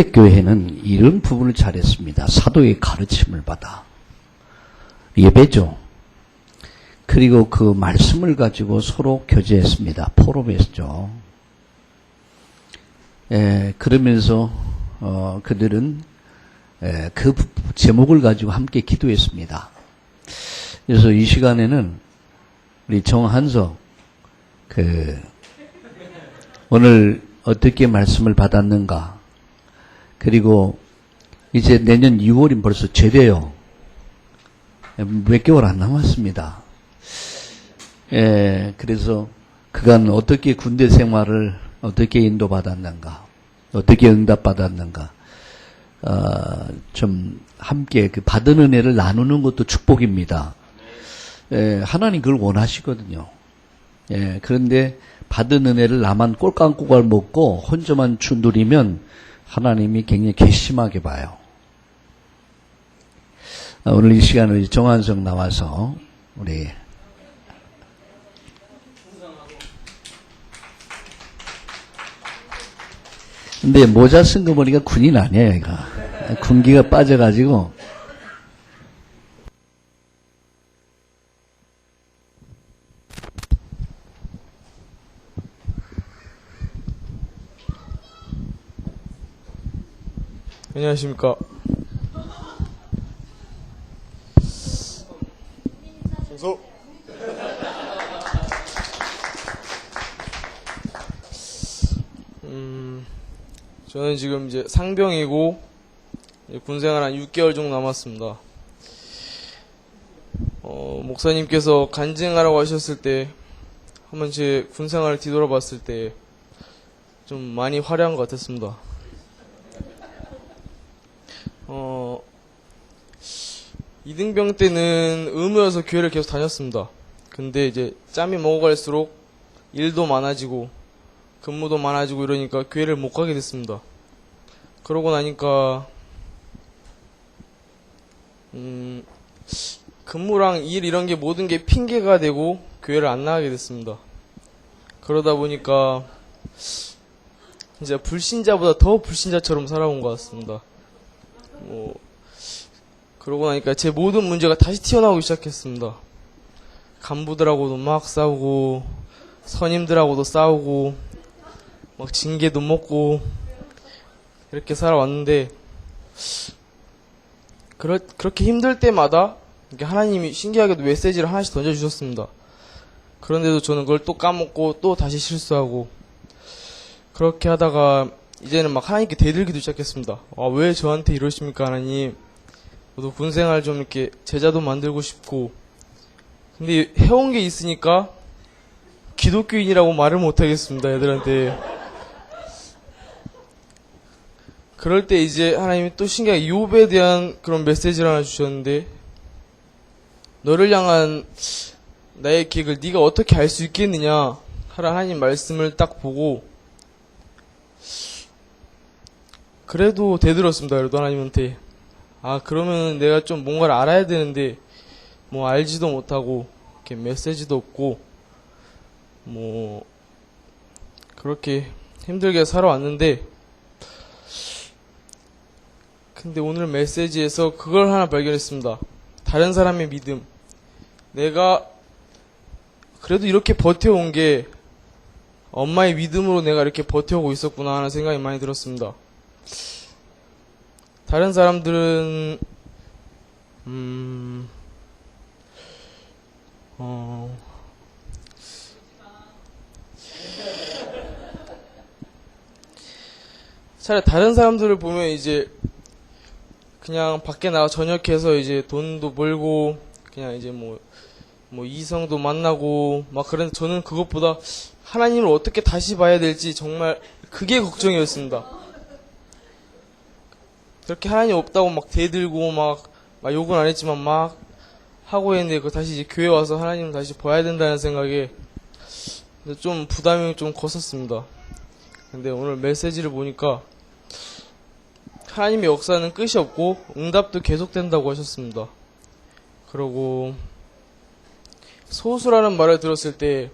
초대교회는 이런 부분을 잘했습니다. 사도의 가르침을 받아. 예배죠. 그리고 그 말씀을 가지고 서로 교제했습니다. 포럼했죠. 그러면서 그들은 그 제목을 가지고 함께 기도했습니다. 그래서 이 시간에는 우리 정한석 오늘 어떻게 말씀을 받았는가, 그리고 이제 내년 6월이면 벌써 제대요. 몇 개월 안 남았습니다. 그래서 그간 어떻게 군대 생활을 어떻게 인도받았는가, 어떻게 응답받았는가, 좀 함께 그 받은 은혜를 나누는 것도 축복입니다. 하나님 그걸 원하시거든요. 그런데 받은 은혜를 나만 꼴깍꼴깍 먹고 혼자만 누리면 하나님이 굉장히 괘씸하게 봐요. 오늘 이 시간에 정한석 나와서 우리 근데 모자 쓴 거 보니까 군인 아니에요, 이거. 군기가 빠져가지고. 안녕하십니까. 충성. 저는 지금 이제 상병이고 군생활 한 6개월 정도 남았습니다. 목사님께서 간증하라고 하셨을 때 한번 제 군생활을 뒤돌아봤을 때 좀 많이 화려한 것 같았습니다. 이등병 때는 의무여서 교회를 계속 다녔습니다. 근데 이제 짬이 먹어갈수록 일도 많아지고 근무도 많아지고 이러니까 교회를 못 가게 됐습니다. 그러고 나니까 근무랑 일 이런 게 모든 게 핑계가 되고 교회를 안 나가게 됐습니다. 그러다 보니까 진짜 불신자보다 더 불신자처럼 살아온 것 같습니다. 그러고 나니까 제 모든 문제가 다시 튀어나오기 시작했습니다. 간부들하고도 막 싸우고 선임들하고도 싸우고 막 징계도 먹고 이렇게 살아왔는데 그렇게 힘들 때마다 이렇게 하나님이 신기하게도 메시지를 하나씩 던져주셨습니다. 그런데도 저는 그걸 또 까먹고 또 다시 실수하고 그렇게 하다가 이제는 막 하나님께 대들기도 시작했습니다. 왜 저한테 이러십니까, 하나님? 저도 군생활 좀 이렇게 제자도 만들고 싶고 근데 해온 게 있으니까 기독교인이라고 말을 못하겠습니다, 애들한테. 그럴 때 이제 하나님이 또 신기하게 욥에 대한 그런 메시지를 하나 주셨는데 너를 향한 나의 계획을 네가 어떻게 알 수 있겠느냐 하라 하나님 말씀을 딱 보고 그래도 대들었습니다. 그래도 하나님한테 그러면 내가 좀 뭔가를 알아야 되는데 뭐 알지도 못하고 이렇게 메시지도 없고 뭐 그렇게 힘들게 살아왔는데 근데 오늘 메시지에서 그걸 하나 발견했습니다. 다른 사람의 믿음. 내가 그래도 이렇게 버텨온 게 엄마의 믿음으로 내가 이렇게 버텨오고 있었구나 하는 생각이 많이 들었습니다. 다른 사람들은 차라리 다른 사람들을 보면 이제 그냥 밖에 나가 전역해서 이제 돈도 벌고 그냥 이제 뭐 이성도 만나고 막 그런데 저는 그것보다 하나님을 어떻게 다시 봐야 될지 정말 그게 걱정이었습니다. 그렇게 하나님 없다고 막 대들고 막 욕은 안 했지만 막 하고 했는데 그 다시 이제 교회 와서 하나님을 다시 봐야 된다는 생각에 좀 부담이 좀 컸었습니다. 근데 오늘 메시지를 보니까 하나님의 역사는 끝이 없고 응답도 계속된다고 하셨습니다. 그리고 소수라는 말을 들었을 때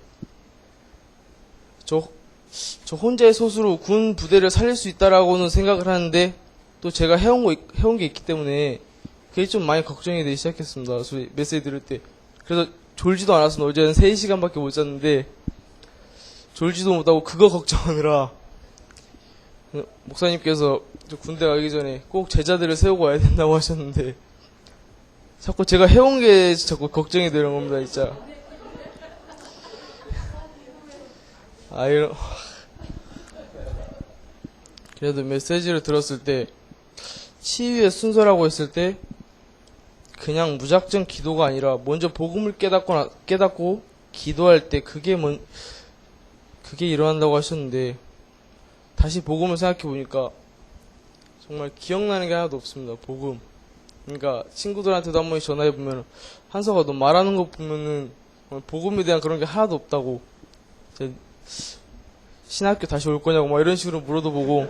저 혼자의 소수로 군 부대를 살릴 수 있다라고는 생각을 하는데 또 제가 해온 게 있기 때문에 그게 좀 많이 걱정이 되기 시작했습니다. 소리 메시지 들을 때. 그래서 졸지도 않았습니다. 어제는 3시간밖에 못 잤는데 졸지도 못하고 그거 걱정하느라 목사님께서 저 군대 가기 전에 꼭 제자들을 세우고 와야 된다고 하셨는데 자꾸 제가 해온 게 자꾸 걱정이 되는 겁니다, 진짜. 이런. 그래도 메시지를 들었을 때 치유의 순서라고 했을 때 그냥 무작정 기도가 아니라 먼저 복음을 깨닫고 기도할 때 그게 일어난다고 하셨는데 다시 복음을 생각해 보니까 정말 기억나는 게 하나도 없습니다. 복음. 그러니까 친구들한테도 한 번씩 전화해 보면 한서가 너 말하는 거 보면은 복음에 대한 그런 게 하나도 없다고. 신학교 다시 올 거냐고 막 이런 식으로 물어도 보고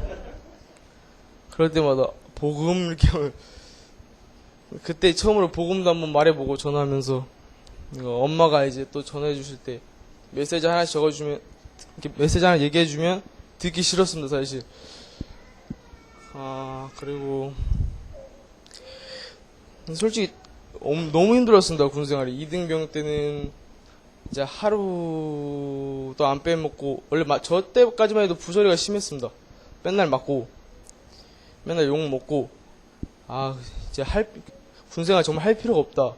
그럴 때마다 복음 이렇게 그때 처음으로 복음도 한번 말해보고 전화하면서 엄마가 이제 또 전화해 주실 때 메시지 하나씩 적어주면 이렇게 메시지 하나 얘기해주면 듣기 싫었습니다, 사실. 그리고 솔직히 너무 힘들었습니다, 군생활이. 2등병 때는 이제 하루도 안 빼먹고 원래 저 때까지만 해도 부조리가 심했습니다. 맨날 맞고 맨날 욕 먹고 이제 군생활 정말 할 필요가 없다.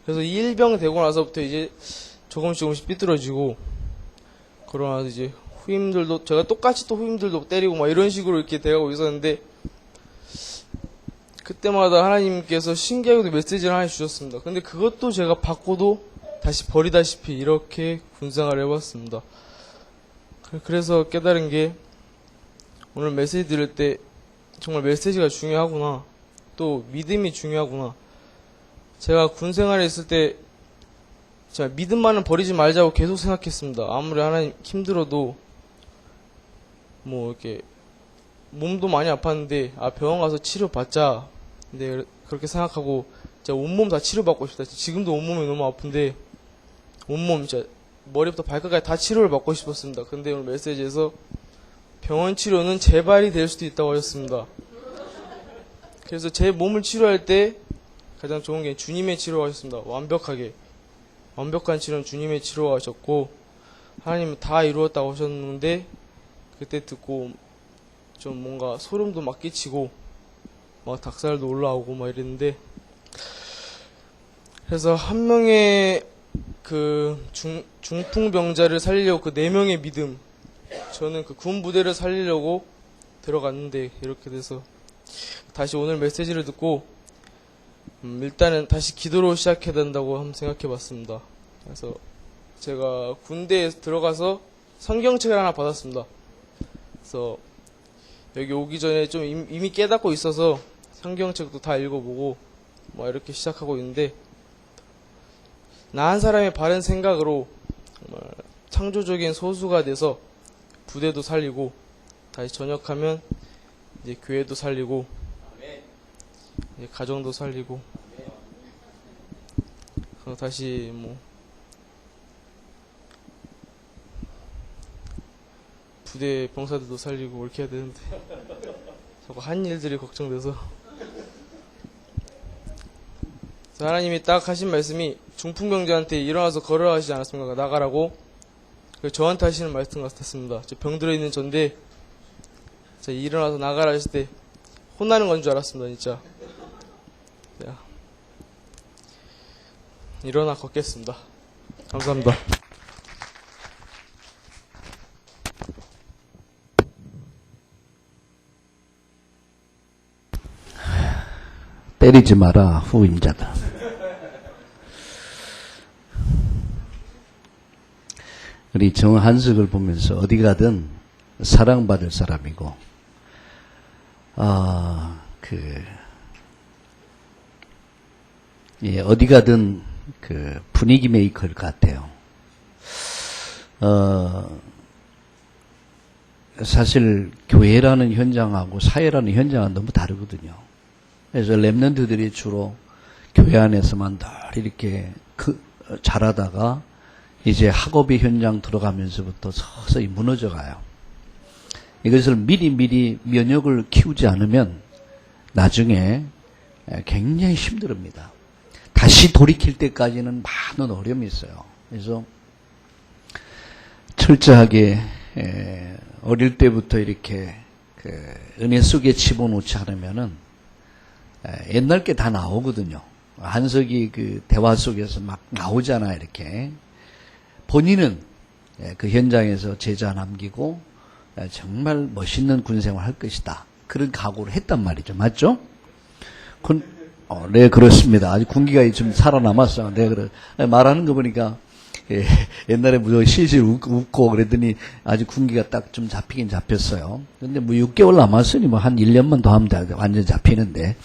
그래서 1병 되고 나서부터 이제 조금씩 삐뚤어지고 그러나 이제 후임들도 제가 똑같이 또 후임들도 때리고 막 이런 식으로 이렇게 돼가고 있었는데 그때마다 하나님께서 신기하게도 메시지를 하나 주셨습니다. 근데 그것도 제가 받고도 다시 버리다시피 이렇게 군생활을 해봤습니다. 그래서 깨달은 게 오늘 메시지 들을 때 정말 메시지가 중요하구나. 또 믿음이 중요하구나. 제가 군생활에 있을 때 제가 믿음만은 버리지 말자고 계속 생각했습니다. 아무리 하나님 힘들어도 뭐 이렇게 몸도 많이 아팠는데 병원 가서 치료받자. 근데 그렇게 생각하고 제가 온몸 다 치료받고 싶다. 지금도 온몸이 너무 아픈데 온몸 진짜 머리부터 발끝까지 다 치료를 받고 싶었습니다. 근데 오늘 메시지에서 병원 치료는 재발이 될 수도 있다고 하셨습니다. 그래서 제 몸을 치료할 때 가장 좋은 게 주님의 치료가 하셨습니다. 완벽한 치료는 주님의 치료가 하셨고 하나님은 다 이루었다고 하셨는데 그때 듣고 좀 뭔가 소름도 막 끼치고 막 닭살도 올라오고 막 이랬는데 그래서 한 명의 그 중풍병자를 살리려고 그 4명의 믿음 저는 그 군부대를 살리려고 들어갔는데 이렇게 돼서 다시 오늘 메시지를 듣고 일단은 다시 기도로 시작해야 된다고 한번 생각해 봤습니다. 그래서 제가 군대에 들어가서 성경책을 하나 받았습니다. 그래서 여기 오기 전에 좀 이미 깨닫고 있어서 성경책도 다 읽어보고 뭐 이렇게 시작하고 있는데 나 한 사람의 바른 생각으로 정말 창조적인 소수가 돼서 부대도 살리고 다시 전역하면 이제 교회도 살리고 이제 가정도 살리고 다시 뭐 부대 병사들도 살리고 이렇게 해야 되는데 자꾸 한 일들이 걱정돼서 하나님이 딱 하신 말씀이 중풍병자한테 일어나서 걸어라 하시지 않았습니까? 나가라고. 저한테 하시는 말씀 같았습니다. 저 병들어 있는 전데 일어나서 나가라 하실 때 혼나는 건 줄 알았습니다. 진짜. 자, 일어나 걷겠습니다. 감사합니다. 때리지 마라, 후임자들. 우리 정한석을 보면서 어디 가든 사랑받을 사람이고, 어디 가든 그 분위기 메이커일 것 같아요. 사실 교회라는 현장하고 사회라는 현장은 너무 다르거든요. 그래서 랩런트들이 주로 교회 안에서만 늘 이렇게 잘하다가 이제 학업의 현장 들어가면서부터 서서히 무너져 가요. 이것을 미리 면역을 키우지 않으면 나중에 굉장히 힘듭니다. 다시 돌이킬 때까지는 많은 어려움이 있어요. 그래서 철저하게 어릴 때부터 이렇게 은혜 속에 집어넣지 않으면은 옛날 게 다 나오거든요. 한석이 그 대화 속에서 막 나오잖아요. 이렇게 본인은 그 현장에서 제자 남기고 정말 멋있는 군생활 할 것이다. 그런 각오를 했단 말이죠. 맞죠? 네, 그렇습니다. 아직 군기가 좀 살아남았어요. 네, 말하는 거 보니까 옛날에 무조건 실실 웃고 그랬더니 아직 군기가 딱 좀 잡히긴 잡혔어요. 근데 뭐 6개월 남았으니 뭐 한 1년만 더 하면 완전 잡히는데.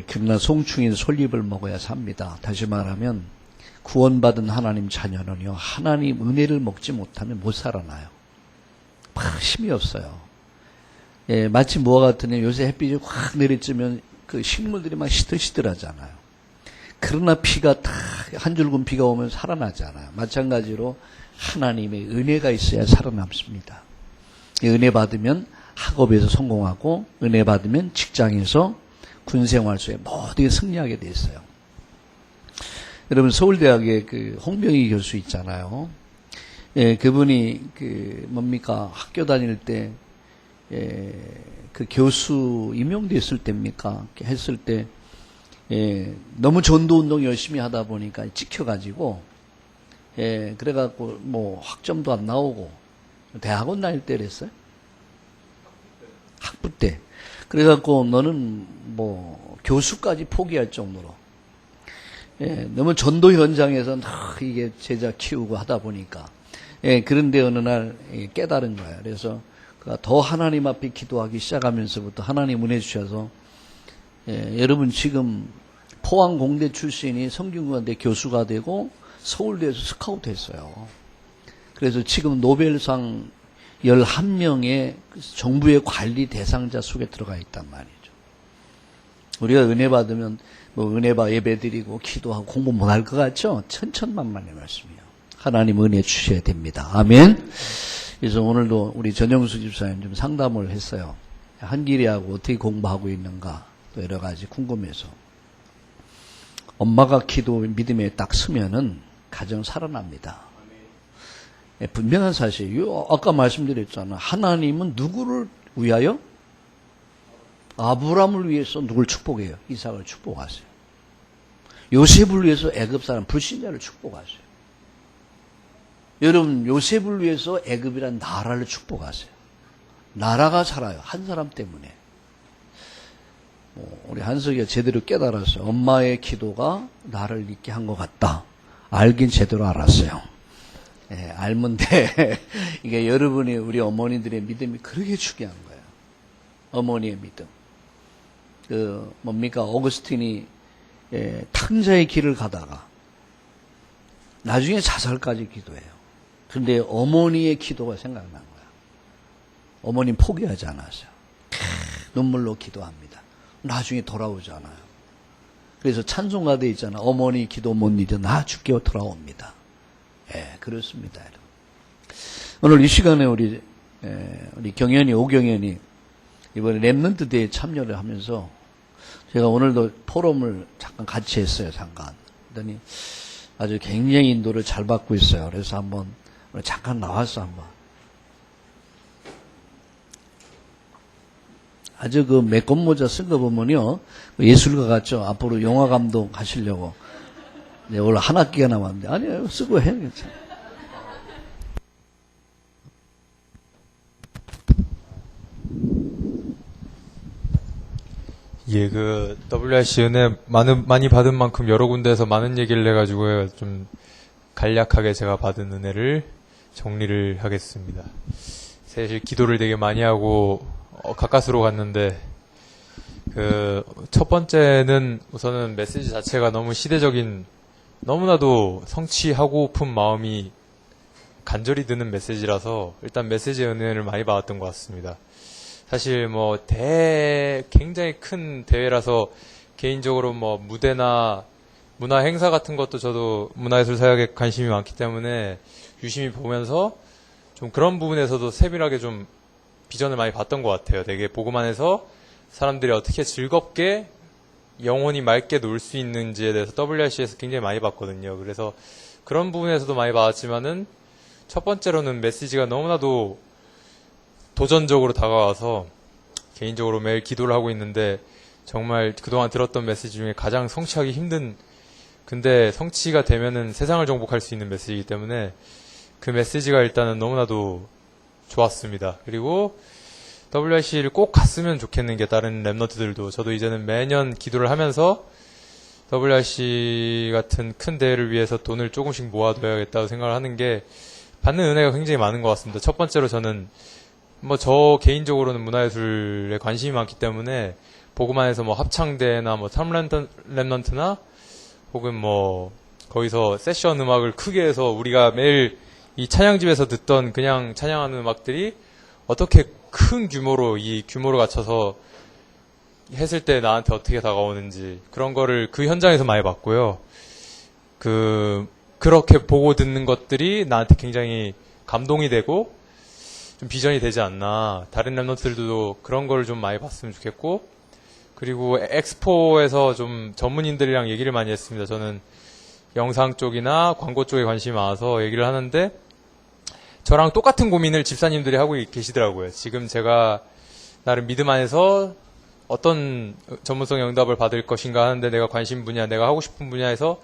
그러나 송충인 솔잎을 먹어야 삽니다. 다시 말하면 구원받은 하나님 자녀는요, 하나님 은혜를 먹지 못하면 못 살아나요. 힘이 없어요. 마치 뭐와 같으냐, 요새 햇빛이 확 내리쬐면 그 식물들이 막 시들시들하잖아요. 그러나 비가 딱 한 줄금 비가 오면 살아나잖아요. 마찬가지로 하나님의 은혜가 있어야 살아남습니다. 은혜 받으면 학업에서 성공하고, 은혜 받으면 직장에서 군생활 속에 모두에 승리하게 돼 있어요. 여러분, 서울대학에 그 홍병희 교수 있잖아요. 그분이 학교 다닐 때 그 교수 임용됐을 때입니까? 했을 때 너무 전도운동 열심히 하다 보니까 찍혀가지고 그래갖고 뭐 학점도 안 나오고 대학원 다닐 때 그랬어요. 학부 때. 그래갖고 너는 뭐 교수까지 포기할 정도로 너무 전도 현장에서 이게 제자 키우고 하다 보니까 그런데 어느 날 깨달은 거예요. 그래서 더 하나님 앞에 기도하기 시작하면서부터 하나님 은혜 주셔서 여러분 지금 포항공대 출신이 성균관대 교수가 되고 서울대에서 스카우트 했어요. 그래서 지금 노벨상 11명의 정부의 관리 대상자 속에 들어가 있단 말이죠. 우리가 은혜 받으면 뭐 은혜 받 예배 드리고 기도하고 공부 못할 것 같죠? 천천만만의 말씀이에요. 하나님 은혜 주셔야 됩니다. 아멘. 그래서 오늘도 우리 전영수 집사님 좀 상담을 했어요. 한길이하고 어떻게 공부하고 있는가 또 여러 가지 궁금해서. 엄마가 기도 믿음에 딱 서면은 가정 살아납니다. 분명한 사실이에요. 아까 말씀드렸잖아. 하나님은 누구를 위하여? 아브라함을 위해서 누굴 축복해요? 이삭을 축복하세요. 요셉을 위해서 애굽 사람 불신자를 축복하세요. 여러분, 요셉을 위해서 애굽이란 나라를 축복하세요. 나라가 살아요. 한 사람 때문에. 우리 한석이가 제대로 깨달았어요. 엄마의 기도가 나를 있게 한 것 같다. 알긴 제대로 알았어요. 알면데 이게 여러분이 우리 어머니들의 믿음이 그렇게 중요한 거예요. 어머니의 믿음. 어거스틴이 탕자의 길을 가다가 나중에 자살까지 기도해요. 그런데 어머니의 기도가 생각난 거야. 어머님 포기하지 않았어요. 눈물로 기도합니다. 나중에 돌아오잖아요. 그래서 찬송가도 있잖아. 어머니 기도 못 잊어 나 죽게 돌아옵니다. 그렇습니다. 여러분. 오늘 이 시간에 우리 경연이, 오경연이 이번에 랩런트 대회에 참여를 하면서 제가 오늘도 포럼을 잠깐 같이 했어요. 잠깐. 그랬더니 아주 굉장히 인도를 잘 받고 있어요. 그래서 한번 잠깐 나왔어. 한번. 아주 그 매건 모자 쓴 거 보면요. 예술가 같죠. 앞으로 영화 감독 하시려고. 네, 원래 한 학기가 남았는데. 아니요, 쓰고 해. 괜찮아. WRC 은혜 많이 받은 만큼 여러 군데에서 많은 얘기를 해가지고 좀 간략하게 제가 받은 은혜를 정리를 하겠습니다. 사실 기도를 되게 많이 하고 가까스로 갔는데 첫 번째는 우선은 메시지 자체가 너무 시대적인, 너무나도 성취하고픈 마음이 간절히 드는 메시지라서 일단 메시지 은혜를 많이 받았던 것 같습니다. 사실 굉장히 큰 대회라서 개인적으로 뭐 무대나 문화 행사 같은 것도 저도 문화예술 사역에 관심이 많기 때문에 유심히 보면서 좀 그런 부분에서도 세밀하게 좀 비전을 많이 봤던 것 같아요. 되게 보고만 해서 사람들이 어떻게 즐겁게 영혼이 맑게 놀 수 있는지에 대해서 WRC에서 굉장히 많이 봤거든요. 그래서 그런 부분에서도 많이 봤지만은 첫 번째로는 메시지가 너무나도 도전적으로 다가와서 개인적으로 매일 기도를 하고 있는데 정말 그동안 들었던 메시지 중에 가장 성취하기 힘든, 근데 성취가 되면은 세상을 정복할 수 있는 메시지이기 때문에 그 메시지가 일단은 너무나도 좋았습니다. 그리고 WRC를 꼭 갔으면 좋겠는 게 다른 랩런트들도 저도 이제는 매년 기도를 하면서 WRC 같은 큰 대회를 위해서 돈을 조금씩 모아둬야겠다고 생각을 하는 게 받는 은혜가 굉장히 많은 것 같습니다. 첫 번째로 저는 뭐 저 개인적으로는 문화예술에 관심이 많기 때문에 보고만 해서 뭐 합창대나 뭐 랩런트나 혹은 뭐 거기서 세션 음악을 크게 해서 우리가 매일 이 찬양집에서 듣던 그냥 찬양하는 음악들이 어떻게 큰 규모로 이 규모를 갖춰서 했을 때 나한테 어떻게 다가오는지 그런 거를 그 현장에서 많이 봤고요. 그렇게 보고 듣는 것들이 나한테 굉장히 감동이 되고 좀 비전이 되지 않나. 다른 랩런트들도 그런 걸 좀 많이 봤으면 좋겠고, 그리고 엑스포에서 좀 전문인들이랑 얘기를 많이 했습니다. 저는 영상 쪽이나 광고 쪽에 관심이 많아서 얘기를 하는데 저랑 똑같은 고민을 집사님들이 하고 계시더라고요. 지금 제가 나름 믿음 안에서 어떤 전문성 응답을 받을 것인가 하는데 내가 관심 분야, 내가 하고 싶은 분야에서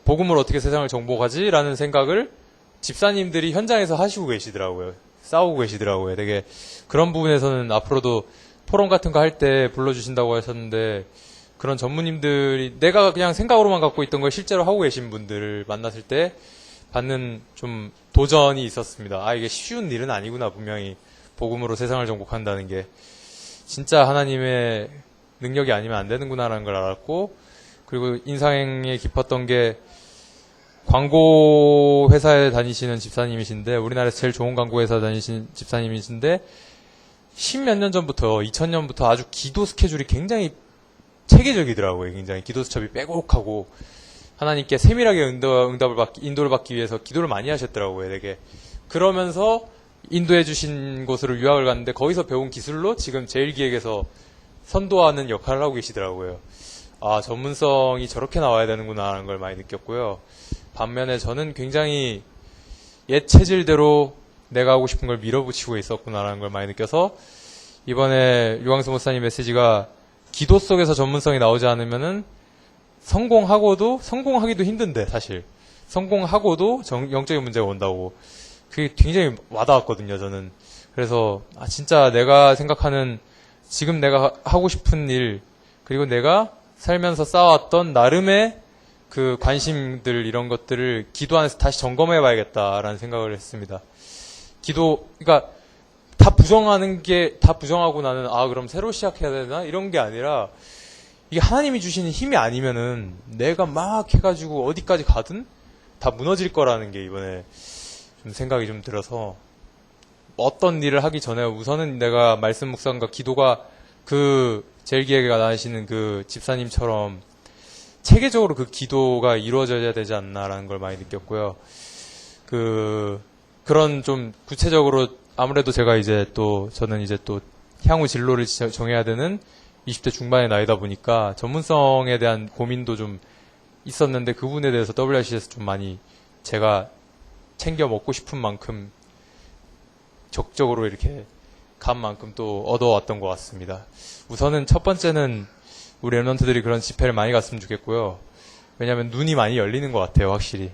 복음으로 어떻게 세상을 정복하지? 라는 생각을 집사님들이 현장에서 하시고 계시더라고요. 싸우고 계시더라고요. 되게 그런 부분에서는 앞으로도 포럼 같은 거 할 때 불러주신다고 하셨는데 그런 전무님들이 내가 그냥 생각으로만 갖고 있던 걸 실제로 하고 계신 분들을 만났을 때 받는 좀 도전이 있었습니다. 아, 이게 쉬운 일은 아니구나. 분명히 복음으로 세상을 정복한다는 게 진짜 하나님의 능력이 아니면 안 되는구나라는 걸 알았고, 그리고 인상에 깊었던 게 광고 회사에 다니시는 집사님이신데, 우리나라에서 제일 좋은 광고 회사 다니시는 집사님이신데 10몇 년 전부터 2000년부터 아주 기도 스케줄이 굉장히 체계적이더라고요. 굉장히 기도 수첩이 빼곡하고 하나님께 세밀하게 인도를 받기 위해서 기도를 많이 하셨더라고요. 되게 그러면서 인도해 주신 곳으로 유학을 갔는데 거기서 배운 기술로 지금 제일기획에서 선도하는 역할을 하고 계시더라고요. 아, 전문성이 저렇게 나와야 되는구나 하는 걸 많이 느꼈고요. 반면에 저는 굉장히 옛 체질대로 내가 하고 싶은 걸 밀어붙이고 있었구나라는 걸 많이 느껴서 이번에 유광수 목사님 메시지가 기도 속에서 전문성이 나오지 않으면은 성공하기도 힘든데 사실 성공하고도 영적인 문제가 온다고, 그게 굉장히 와닿았거든요. 저는 그래서 진짜 내가 생각하는 지금 내가 하고 싶은 일, 그리고 내가 살면서 쌓아왔던 나름의 그 관심들, 이런 것들을 기도 안에서 다시 점검해 봐야겠다라는 생각을 했습니다. 그러니까 다 부정하고 나는 그럼 새로 시작해야 되나? 이런 게 아니라 이게 하나님이 주시는 힘이 아니면은 내가 막 해가지고 어디까지 가든 다 무너질 거라는 게 이번에 좀 생각이 좀 들어서, 어떤 일을 하기 전에 우선은 내가 말씀 묵상과 기도가 그 제일기획에 나시는 그 집사님처럼 체계적으로 그 기도가 이루어져야 되지 않나라는 걸 많이 느꼈고요. 그런 좀 구체적으로 아무래도 저는 이제 또 향후 진로를 정해야 되는 20대 중반의 나이다 보니까 전문성에 대한 고민도 좀 있었는데 그 부분에 대해서 WRC에서 좀 많이 제가 챙겨 먹고 싶은 만큼 적극적으로 이렇게 간 만큼 또 얻어왔던 것 같습니다. 우선은 첫 번째는 우리 랩런트들이 그런 집회를 많이 갔으면 좋겠고요. 왜냐하면 눈이 많이 열리는 것 같아요. 확실히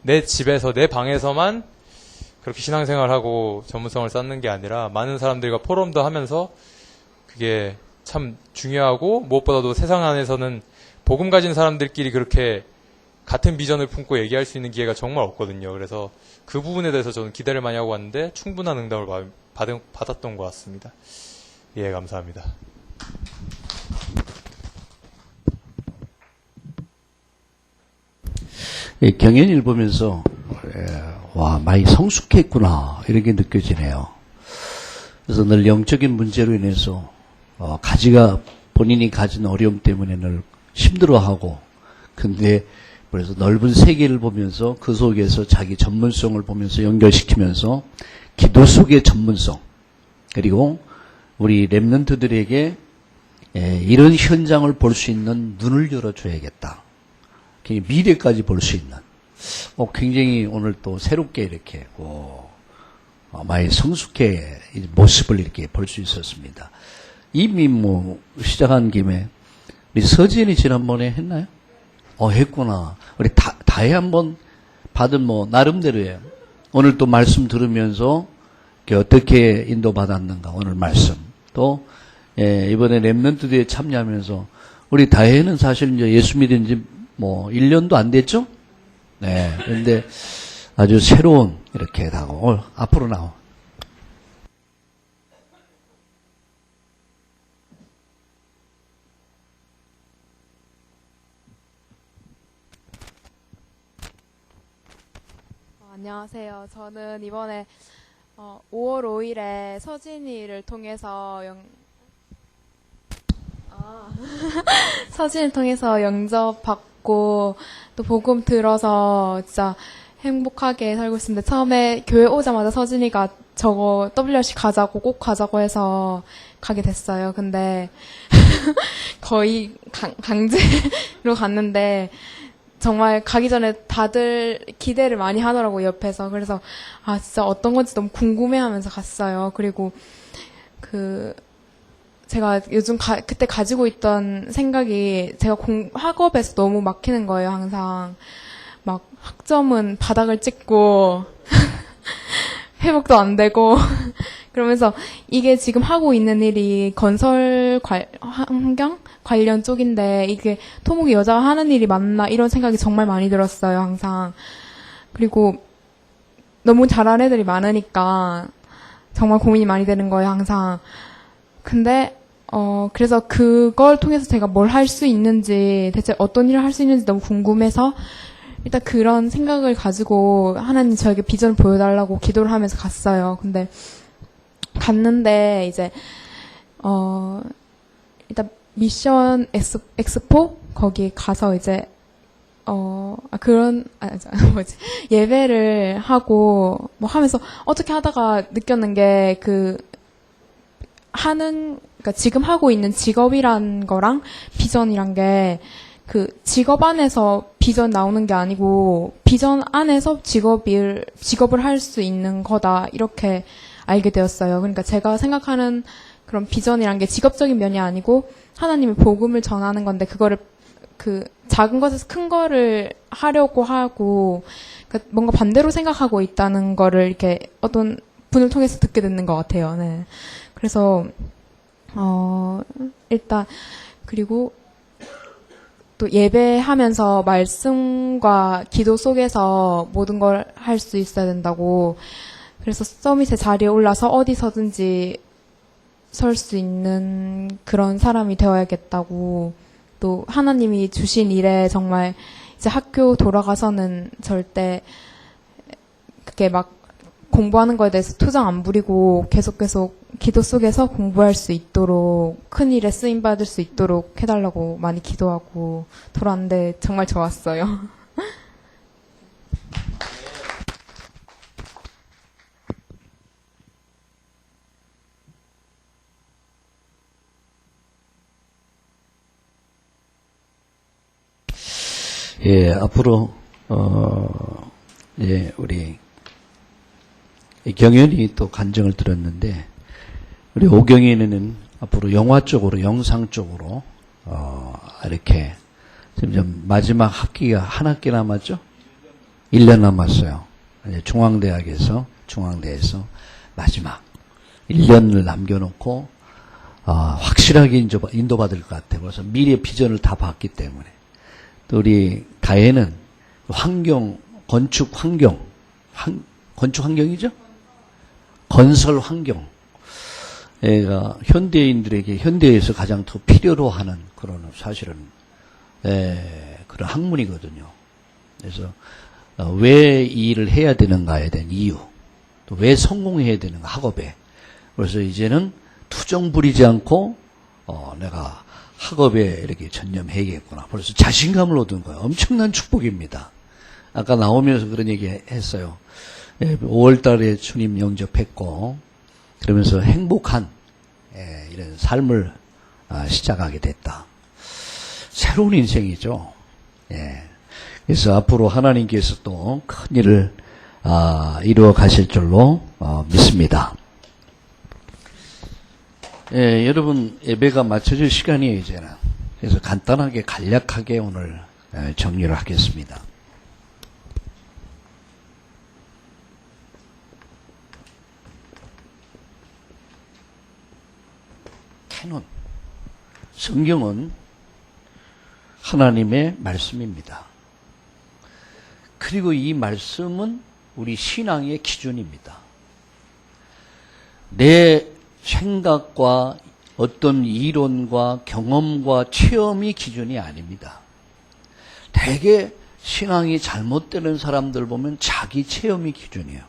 내 집에서 내 방에서만 그렇게 신앙생활하고 전문성을 쌓는 게 아니라 많은 사람들과 포럼도 하면서 그게 참 중요하고, 무엇보다도 세상 안에서는 복음 가진 사람들끼리 그렇게 같은 비전을 품고 얘기할 수 있는 기회가 정말 없거든요. 그래서 그 부분에 대해서 저는 기대를 많이 하고 왔는데 충분한 응답을 받았던 것 같습니다. 예, 감사합니다. 경연일 보면서 많이 성숙했구나 이렇게 느껴지네요. 그래서 늘 영적인 문제로 인해서 가지가 본인이 가진 어려움 때문에 늘 힘들어하고, 근데 그래서 넓은 세계를 보면서 그 속에서 자기 전문성을 보면서 연결시키면서 기도 속의 전문성, 그리고 우리 렘넌트들에게 이런 현장을 볼 수 있는 눈을 열어줘야겠다. 미래까지 볼 수 있는. 굉장히 오늘 또 새롭게 이렇게 많이 성숙해 모습을 이렇게 볼 수 있었습니다. 이미 시작한 김에 우리 서진이 지난번에 했나요? 했구나. 우리 다해 한번 받은 나름대로예요. 오늘 또 말씀 들으면서 어떻게 인도받았는가 오늘 말씀. 또 이번에 렘넌트대에 참여하면서 우리 다해는 사실 이제 예수 믿은 지 1년도 안 됐죠? 네. 근데 아주 새로운 이렇게 하고 앞으로 나와. 안녕하세요. 저는 이번에 5월 5일에 서진이를 통해서 서진을 통해서 영접 받고 또 복음 들어서 진짜 행복하게 살고 있습니다. 처음에 교회 오자마자 서진이가 저거 WRC 가자고 꼭 가자고 해서 가게 됐어요. 근데 거의 강제로 갔는데 정말 가기 전에 다들 기대를 많이 하더라고요, 옆에서. 그래서, 진짜 어떤 건지 너무 궁금해 하면서 갔어요. 그리고, 제가 요즘 그때 가지고 있던 생각이, 제가 학업에서 너무 막히는 거예요, 항상. 막, 학점은 바닥을 찍고, 회복도 안 되고, 그러면서 이게 지금 하고 있는 일이 건설 환경 관련 쪽인데 이게 토목이 여자가 하는 일이 맞나 이런 생각이 정말 많이 들었어요, 항상. 그리고 너무 잘하는 애들이 많으니까 정말 고민이 많이 되는 거예요, 항상. 근데 그래서 그걸 통해서 제가 뭘 할 수 있는지, 대체 어떤 일을 할 수 있는지 너무 궁금해서 일단 그런 생각을 가지고 하나님 저에게 비전을 보여달라고 기도를 하면서 갔어요. 근데 갔는데 이제 일단 미션 엑스포 거기 가서 이제 예배를 하고 하면서 어떻게 하다가 느꼈는 게 그러니까 지금 하고 있는 직업이란 거랑 비전이란 게 직업 안에서 비전 나오는 게 아니고 비전 안에서 직업을 할 수 있는 거다 이렇게 알게 되었어요. 그러니까 제가 생각하는 그런 비전이란 게 직업적인 면이 아니고 하나님의 복음을 전하는 건데 그거를 작은 것에서 큰 거를 하려고 하고 그러니까 뭔가 반대로 생각하고 있다는 거를 이렇게 어떤 분을 통해서 듣게 되는 것 같아요. 네. 그래서 일단 그리고 또 예배하면서 말씀과 기도 속에서 모든 걸 할 수 있어야 된다고. 그래서 서밋의 자리에 올라서 어디서든지 설 수 있는 그런 사람이 되어야겠다고. 또 하나님이 주신 일에 정말 이제 학교 돌아가서는 절대 그게 막 공부하는 거에 대해서 투정 안 부리고 계속 기도 속에서 공부할 수 있도록 큰 일에 쓰임 받을 수 있도록 해달라고 많이 기도하고 돌아왔는데 정말 좋았어요. 예, 앞으로 우리 경연이 또 간증을 들었는데 우리 오경이는 앞으로 영화 쪽으로 영상 쪽으로 이렇게 점점 마지막 학기가 한 학기 남았죠? 1년 남았어요. 중앙대에서 마지막 1년을 남겨놓고 확실하게 인도받을 것 같아요. 그래서 미래 비전을 다 봤기 때문에. 또 우리 가해는 건축 환경이죠? 건설 환경. 얘가 현대인들에게 현대에서 가장 더 필요로 하는 그런 사실은 그런 학문이거든요. 그래서 왜 이 일을 해야 되는가에 대한 이유, 또 왜 성공해야 되는가 학업에. 그래서 이제는 투정 부리지 않고 내가 학업에 이렇게 전념해야겠구나. 벌써 자신감을 얻은 거예요. 엄청난 축복입니다. 아까 나오면서 그런 얘기 했어요. 5월 달에 주님 영접했고, 그러면서 행복한 이런 삶을 시작하게 됐다. 새로운 인생이죠. 그래서 앞으로 하나님께서 또 큰 일을 이루어 가실 줄로 믿습니다. 여러분 예배가 맞춰질 시간이에요 이제는. 그래서 간단하게 간략하게 오늘 정리를 하겠습니다. 캐논 성경은 하나님의 말씀입니다. 그리고 이 말씀은 우리 신앙의 기준입니다. 내 생각과 어떤 이론과 경험과 체험이 기준이 아닙니다. 대개 신앙이 잘못되는 사람들 보면 자기 체험이 기준이에요.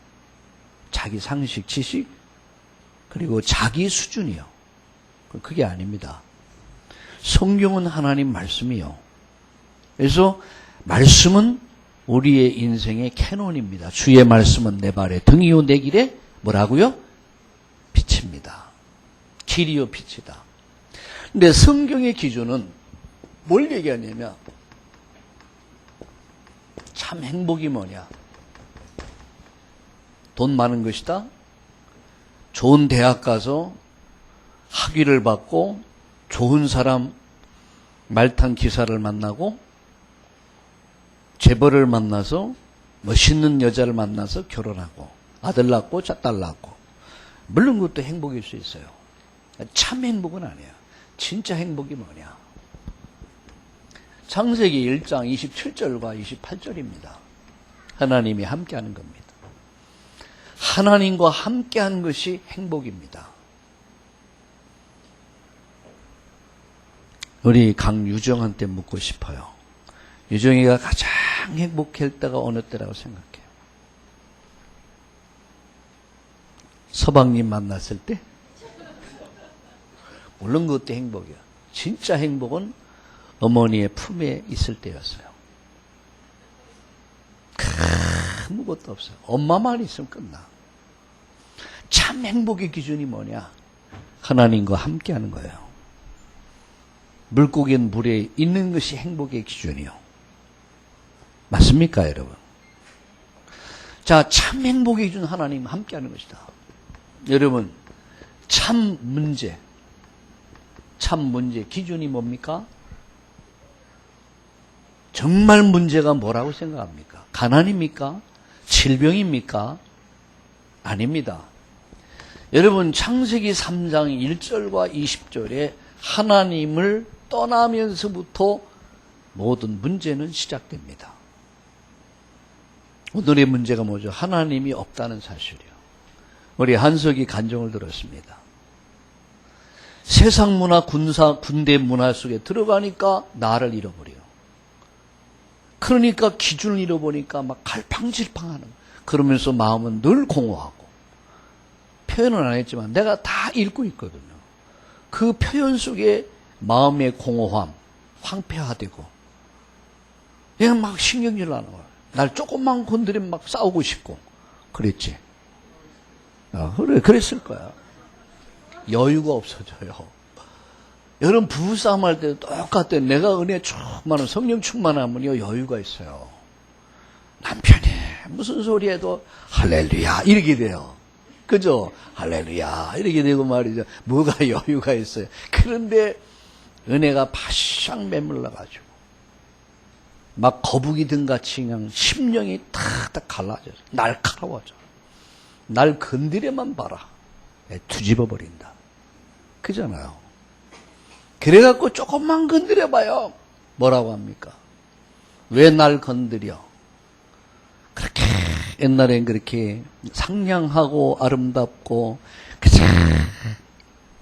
자기 상식, 지식, 그리고 자기 수준이요. 그게 아닙니다. 성경은 하나님 말씀이요. 그래서 말씀은 우리의 인생의 캐논입니다. 주의 말씀은 내 발에 등이요 내 길에 뭐라고요? 빛입니다. 길이요 빛이다. 근데 성경의 기준은 뭘 얘기하냐면 참 행복이 뭐냐? 돈 많은 것이다. 좋은 대학 가서 학위를 받고 좋은 사람 말탄 기사를 만나고 재벌을 만나서 멋있는 여자를 만나서 결혼하고 아들 낳고 딸 낳고 물론 그것도 행복일 수 있어요. 참 행복은 아니야. 진짜 행복이 뭐냐? 창세기 1장 27절과 28절입니다. 하나님이 함께하는 겁니다. 하나님과 함께한 것이 행복입니다. 우리 강유정한테 묻고 싶어요. 유정이가 가장 행복할 때가 어느 때라고 생각해요? 서방님 만났을 때? 물론 그것도 행복이야. 진짜 행복은 어머니의 품에 있을 때였어요. 아무것도 없어요. 엄마만 있으면 끝나. 참 행복의 기준이 뭐냐? 하나님과 함께하는 거예요. 물고기는 물에 있는 것이 행복의 기준이요. 맞습니까, 여러분? 자, 참 행복의 기준 하나님 함께하는 것이다. 여러분, 참 문제 기준이 뭡니까? 정말 문제가 뭐라고 생각합니까? 가난입니까? 질병입니까? 아닙니다. 여러분, 창세기 3장 1절과 20절에 하나님을 떠나면서부터 모든 문제는 시작됩니다. 오늘의 문제가 뭐죠? 하나님이 없다는 사실이요. 우리 한석이 간증을 들었습니다. 세상 문화, 군대 문화 속에 들어가니까 나를 잃어버려요. 그러니까 기준을 잃어보니까 막 갈팡질팡하는, 그러면서 마음은 늘 공허하고, 표현은 안 했지만 내가 다 읽고 있거든요. 그 표현 속에 마음의 공허함, 황폐화되고, 그냥 막 신경질 나는 거야. 날 조금만 건드리면 막 싸우고 싶고, 그랬지. 그래, 그랬을 거야. 여유가 없어져요. 여러분, 부부싸움 할 때도 똑같아요. 내가 은혜 충만한, 성령 충만하면요, 여유가 있어요. 남편이 무슨 소리 해도 할렐루야, 이렇게 돼요. 그죠? 할렐루야, 이렇게 되고 말이죠. 뭐가 여유가 있어요. 그런데 은혜가 바싹 메물러가지고, 막 거북이 등같이 그냥 심령이 탁탁 갈라져요. 날카로워져. 날 건드려만 봐라. 뒤집어 버린다. 그잖아요. 그래갖고 조금만 건드려봐요. 뭐라고 합니까? 왜 날 건드려? 그렇게 옛날엔 그렇게 상냥하고 아름답고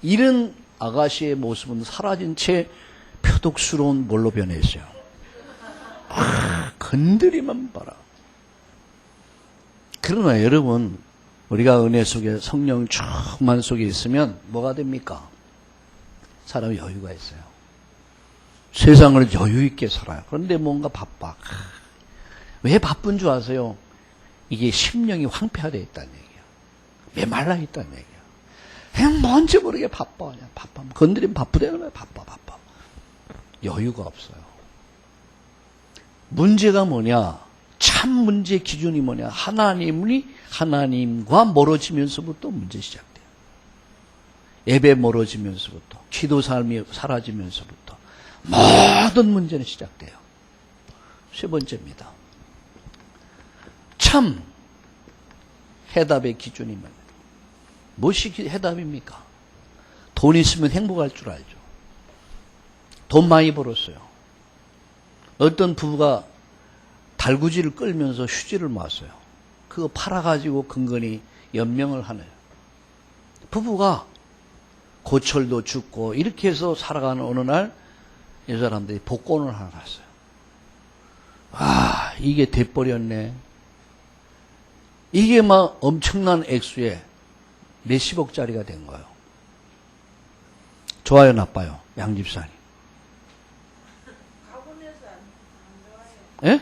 이런 아가씨의 모습은 사라진 채 표독스러운 뭘로 변했어요? 건드리만 봐라. 그러나 여러분, 우리가 은혜 속에 성령 충만 속에 있으면 뭐가 됩니까? 사람이 여유가 있어요. 세상을 여유 있게 살아요. 그런데 뭔가 바빠. 왜 바쁜 줄 아세요? 이게 심령이 황폐화되어 있다는 얘기야. 메말라 있다는 얘기야. 그냥 뭔지 모르게 바빠. 그냥 바빠. 건드리면 바쁘대. 그러면 바빠. 여유가 없어요. 문제가 뭐냐? 참 문제 기준이 뭐냐? 하나님과 멀어지면서부터 문제 시작돼요. 예배 멀어지면서부터, 기도 삶이 사라지면서부터 모든 문제는 시작돼요. 세 번째입니다. 참 해답의 기준이 뭐냐? 무엇이 해답입니까? 돈 있으면 행복할 줄 알죠. 돈 많이 벌었어요. 어떤 부부가 달구지를 끌면서 휴지를 모았어요. 그거 팔아가지고 근근히 연명을 하네요. 부부가 고철도 죽고 이렇게 해서 살아가는 어느 날 이 사람들이 복권을 하나 샀어요. 아, 이게 돼버렸네. 이게 막 엄청난 액수에 몇십억짜리가 된 거예요. 좋아요, 나빠요? 양집사님. 예?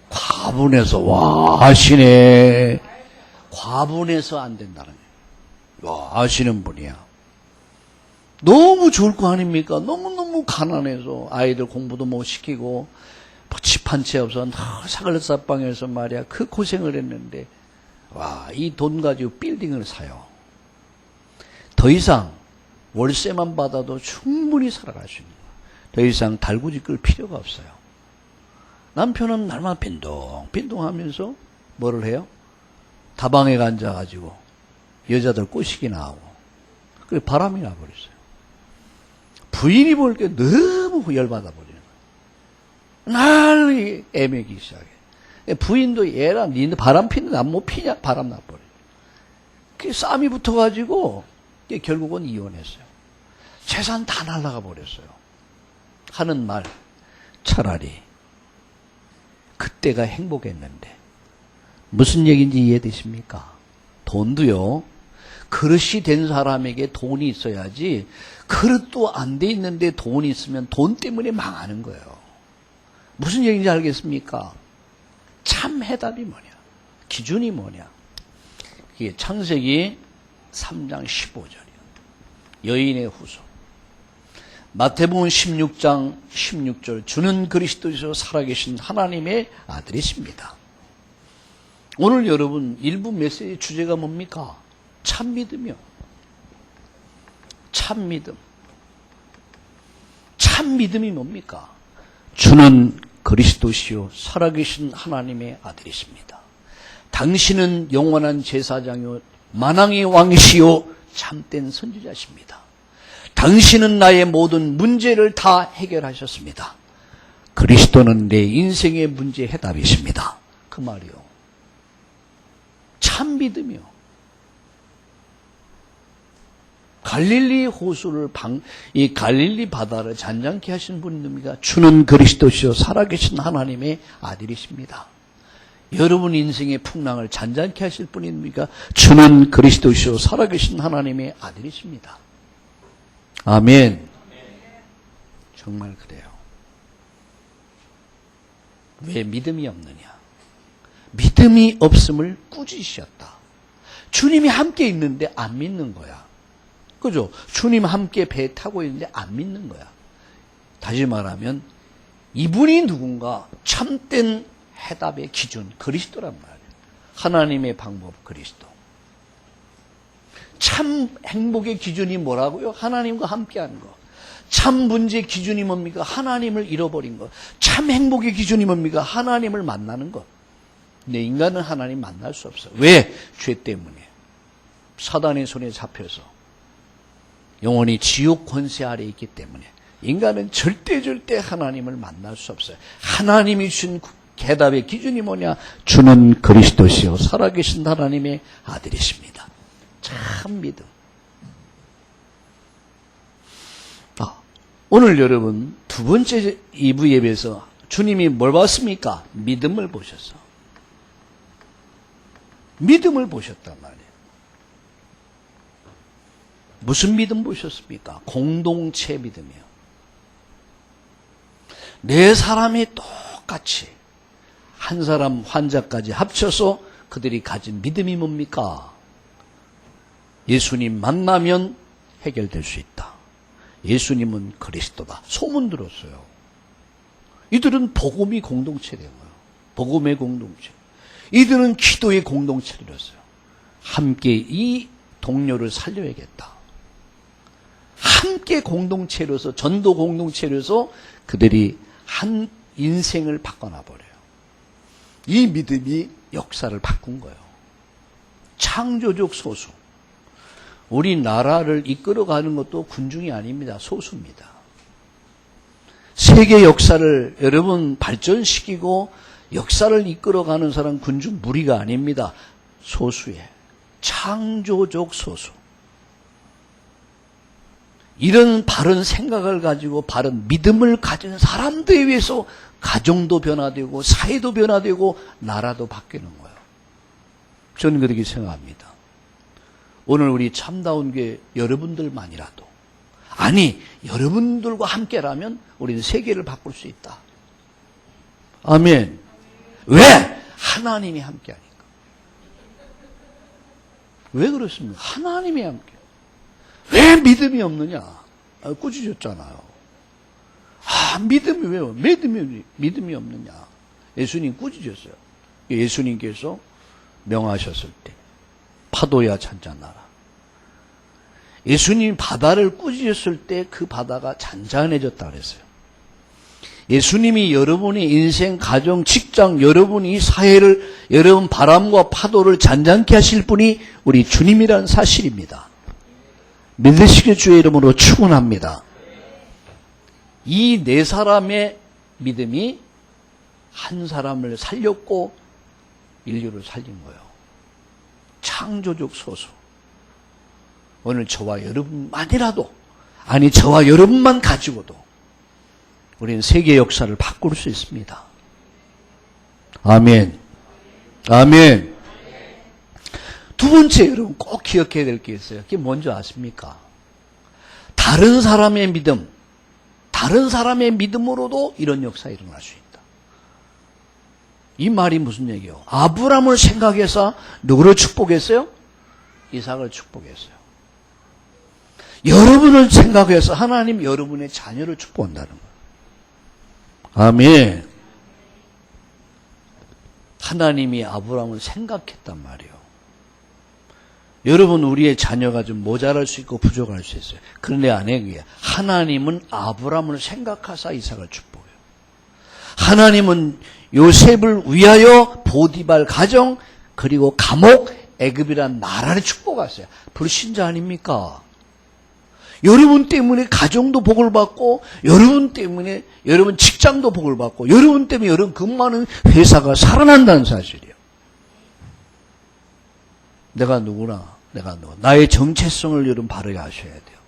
과분해서, 와, 아시네. 과분해서 안 된다는 거예요. 와, 아시는 분이야. 너무 좋을 거 아닙니까? 너무너무 가난해서 아이들 공부도 못 시키고, 집 한 채 없어. 사글사방에서 말이야. 그 고생을 했는데, 와, 이 돈 가지고 빌딩을 사요. 더 이상 월세만 받아도 충분히 살아갈 수 있는 거예요. 더 이상 달구지 끌 필요가 없어요. 남편은 날마다 빈둥하면서 뭐를 해요? 다방에 앉아가지고 여자들 꼬시기 나오고 그래 바람이 나버렸어요. 부인이 볼 게 너무 열받아 버리는 거예요. 날 애매기 시작해. 부인도 얘랑 니네 바람 피는데 안 못 피냐? 바람 나버려. 그 싸움이 붙어가지고 결국은 이혼했어요. 재산 다 날라가 버렸어요. 하는 말 차라리 그때가 행복했는데 무슨 얘기인지 이해되십니까? 돈도요. 그릇이 된 사람에게 돈이 있어야지 그릇도 안 돼 있는데 돈이 있으면 돈 때문에 망하는 거예요. 무슨 얘기인지 알겠습니까? 참 해답이 뭐냐? 기준이 뭐냐? 이게 창세기 3장 15절이요. 여인의 후손. 마태복음 16장 16절. 주는 그리스도이시오 살아계신 하나님의 아들이십니다. 오늘 여러분 일부 메시지 주제가 뭡니까? 참 믿음이요. 참 믿음. 참 믿음이 뭡니까? 주는 그리스도시요 살아계신 하나님의 아들이십니다. 당신은 영원한 제사장이요 만왕의 왕이시요 참된 선지자십니다. 당신은 나의 모든 문제를 다 해결하셨습니다. 그리스도는 내 인생의 문제 해답이십니다. 그 말이요. 참 믿음이요. 갈릴리 호수를 이 갈릴리 바다를 잔잔케 하신 분입니까? 주는 그리스도시요 살아계신 하나님의 아들이십니다. 여러분 인생의 풍랑을 잔잔케 하실 분입니까? 주는 그리스도시요 살아계신 하나님의 아들이십니다. 아멘. 정말 그래요. 왜 믿음이 없느냐? 믿음이 없음을 꾸짖으셨다. 주님이 함께 있는데 안 믿는 거야. 그죠? 주님 함께 배 타고 있는데 안 믿는 거야. 다시 말하면 이분이 누군가 참된 해답의 기준 그리스도란 말이에요. 하나님의 방법 그리스도. 참 행복의 기준이 뭐라고요? 하나님과 함께하는 거. 참 문제의 기준이 뭡니까? 하나님을 잃어버린 것. 참 행복의 기준이 뭡니까? 하나님을 만나는 것. 근데 인간은 하나님 만날 수 없어요. 왜? 죄 때문에. 사단의 손에 잡혀서 영원히 지옥 권세 아래 있기 때문에 인간은 절대 하나님을 만날 수 없어요. 하나님이 주신 해답의 기준이 뭐냐? 주는 그리스도시요 살아계신 하나님의 아들이십니다. 참 믿음. 오늘 여러분 두 번째 2부 예배에서 주님이 뭘 봤습니까? 믿음을 보셨어. 믿음을 보셨단 말이에요. 무슨 믿음 보셨습니까? 공동체 믿음이요. 네 사람이 똑같이 한 사람 환자까지 합쳐서 그들이 가진 믿음이 뭡니까? 예수님 만나면 해결될 수 있다. 예수님은 그리스도다. 소문 들었어요. 이들은 복음이 공동체된 거예요. 복음의 공동체. 이들은 기도의 공동체를 이뤘어요. 함께 이 동료를 살려야겠다. 함께 공동체로서, 전도 공동체로서 그들이 한 인생을 바꿔놔버려요. 이 믿음이 역사를 바꾼 거예요. 창조적 소수. 우리나라를 이끌어가는 것도 군중이 아닙니다. 소수입니다. 세계 역사를 여러분 발전시키고 역사를 이끌어가는 사람 군중 무리가 아닙니다. 소수의 창조적 소수. 이런 바른 생각을 가지고 바른 믿음을 가진 사람들에 의해서 가정도 변화되고 사회도 변화되고 나라도 바뀌는 거예요. 저는 그렇게 생각합니다. 오늘 우리 참다운 게 여러분들만이라도, 아니 여러분들과 함께라면 우리는 세계를 바꿀 수 있다. 아멘. 왜? 하나님이 함께하니까. 왜 그렇습니까? 하나님이 함께. 왜 믿음이 없느냐? 꾸짖었잖아요. 믿음이 왜요? 믿음이 없느냐? 예수님 꾸짖었어요. 예수님께서 명하셨을 때 파도야 잔잔하라. 예수님이 바다를 꾸짖었을 때 그 바다가 잔잔해졌다 그랬어요. 예수님이 여러분의 인생, 가정, 직장, 여러분이 사회를, 여러분 바람과 파도를 잔잔케 하실 분이 우리 주님이라는 사실입니다. 믿으시길 주의 이름으로 축원합니다. 이 네 사람의 믿음이 한 사람을 살렸고 인류를 살린 거예요. 창조적 소수. 오늘 저와 여러분만이라도, 아니 저와 여러분만 가지고도 우리는 세계 역사를 바꿀 수 있습니다. 아멘. 아멘. 두 번째 여러분 꼭 기억해야 될 게 있어요. 그게 뭔지 아십니까? 다른 사람의 믿음, 다른 사람의 믿음으로도 이런 역사가 일어날 수 있다. 이 말이 무슨 얘기예요? 아브라함을 생각해서 누구를 축복했어요? 이삭을 축복했어요. 여러분을 생각해서 하나님 여러분의 자녀를 축복한다는 거예요. 아멘. 하나님이 아브라함을 생각했단 말이에요. 여러분 우리의 자녀가 좀 모자랄 수 있고 부족할 수 있어요. 그런데 아니에요. 하나님은 아브라함을 생각하사 이삭을 축복해요. 하나님은 요셉을 위하여 보디발 가정 그리고 감옥 애굽이란 나라를 축복하세요. 불신자 아닙니까? 여러분 때문에 가정도 복을 받고 여러분 때문에 여러분 직장도 복을 받고 여러분 때문에 여러분 근무하는 회사가 살아난다는 사실이에요. 내가 누구나 나의 정체성을 여러분 바르게 하셔야 돼요.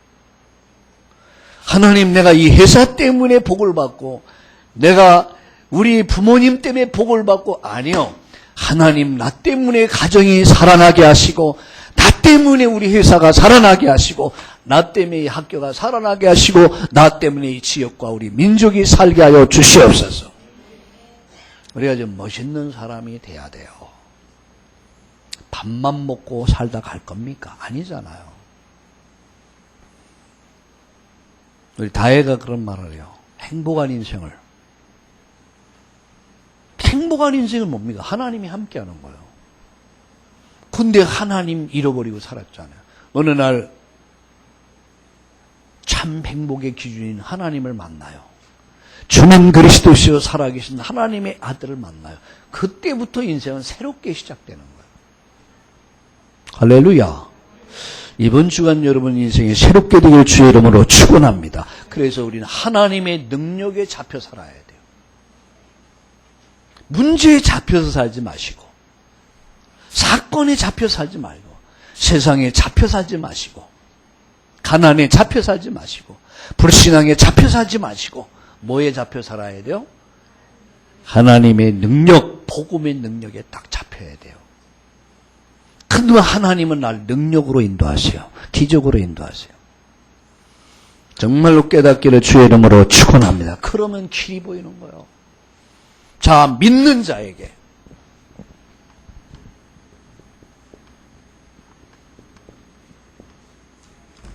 하나님 내가 이 회사 때문에 복을 받고 내가 우리 부모님 때문에 복을 받고 아니요. 하나님 나 때문에 가정이 살아나게 하시고 나 때문에 우리 회사가 살아나게 하시고 나 때문에 이 학교가 살아나게 하시고 나 때문에 이 지역과 우리 민족이 살게 하여 주시옵소서. 우리가 좀 멋있는 사람이 돼야 돼요. 밥만 먹고 살다 갈 겁니까? 아니잖아요. 우리 다혜가 그런 말을 해요. 행복한 인생은 뭡니까? 하나님이 함께하는 거예요. 근데 하나님 잃어버리고 살았잖아요. 어느 날 참 행복의 기준인 하나님을 만나요. 주는 그리스도시요 살아계신 하나님의 아들을 만나요. 그때부터 인생은 새롭게 시작되는 거예요. 할렐루야. 이번 주간 여러분 인생이 새롭게 되길 주의 이름으로 축원합니다. 그래서 우리는 하나님의 능력에 잡혀 살아야 돼요. 문제에 잡혀서 살지 마시고 사건에 잡혀 살지 말고 세상에 잡혀 살지 마시고 가난에 잡혀 살지 마시고 불신앙에 잡혀 살지 마시고 뭐에 잡혀 살아야 돼요? 하나님의 능력, 복음의 능력에 딱 잡혀야 돼요. 근데 하나님은 날 능력으로 인도하세요. 기적으로 인도하세요. 정말로 깨닫기를 주의 이름으로 축원합니다. 그러면 길이 보이는 거예요. 자, 믿는 자에게.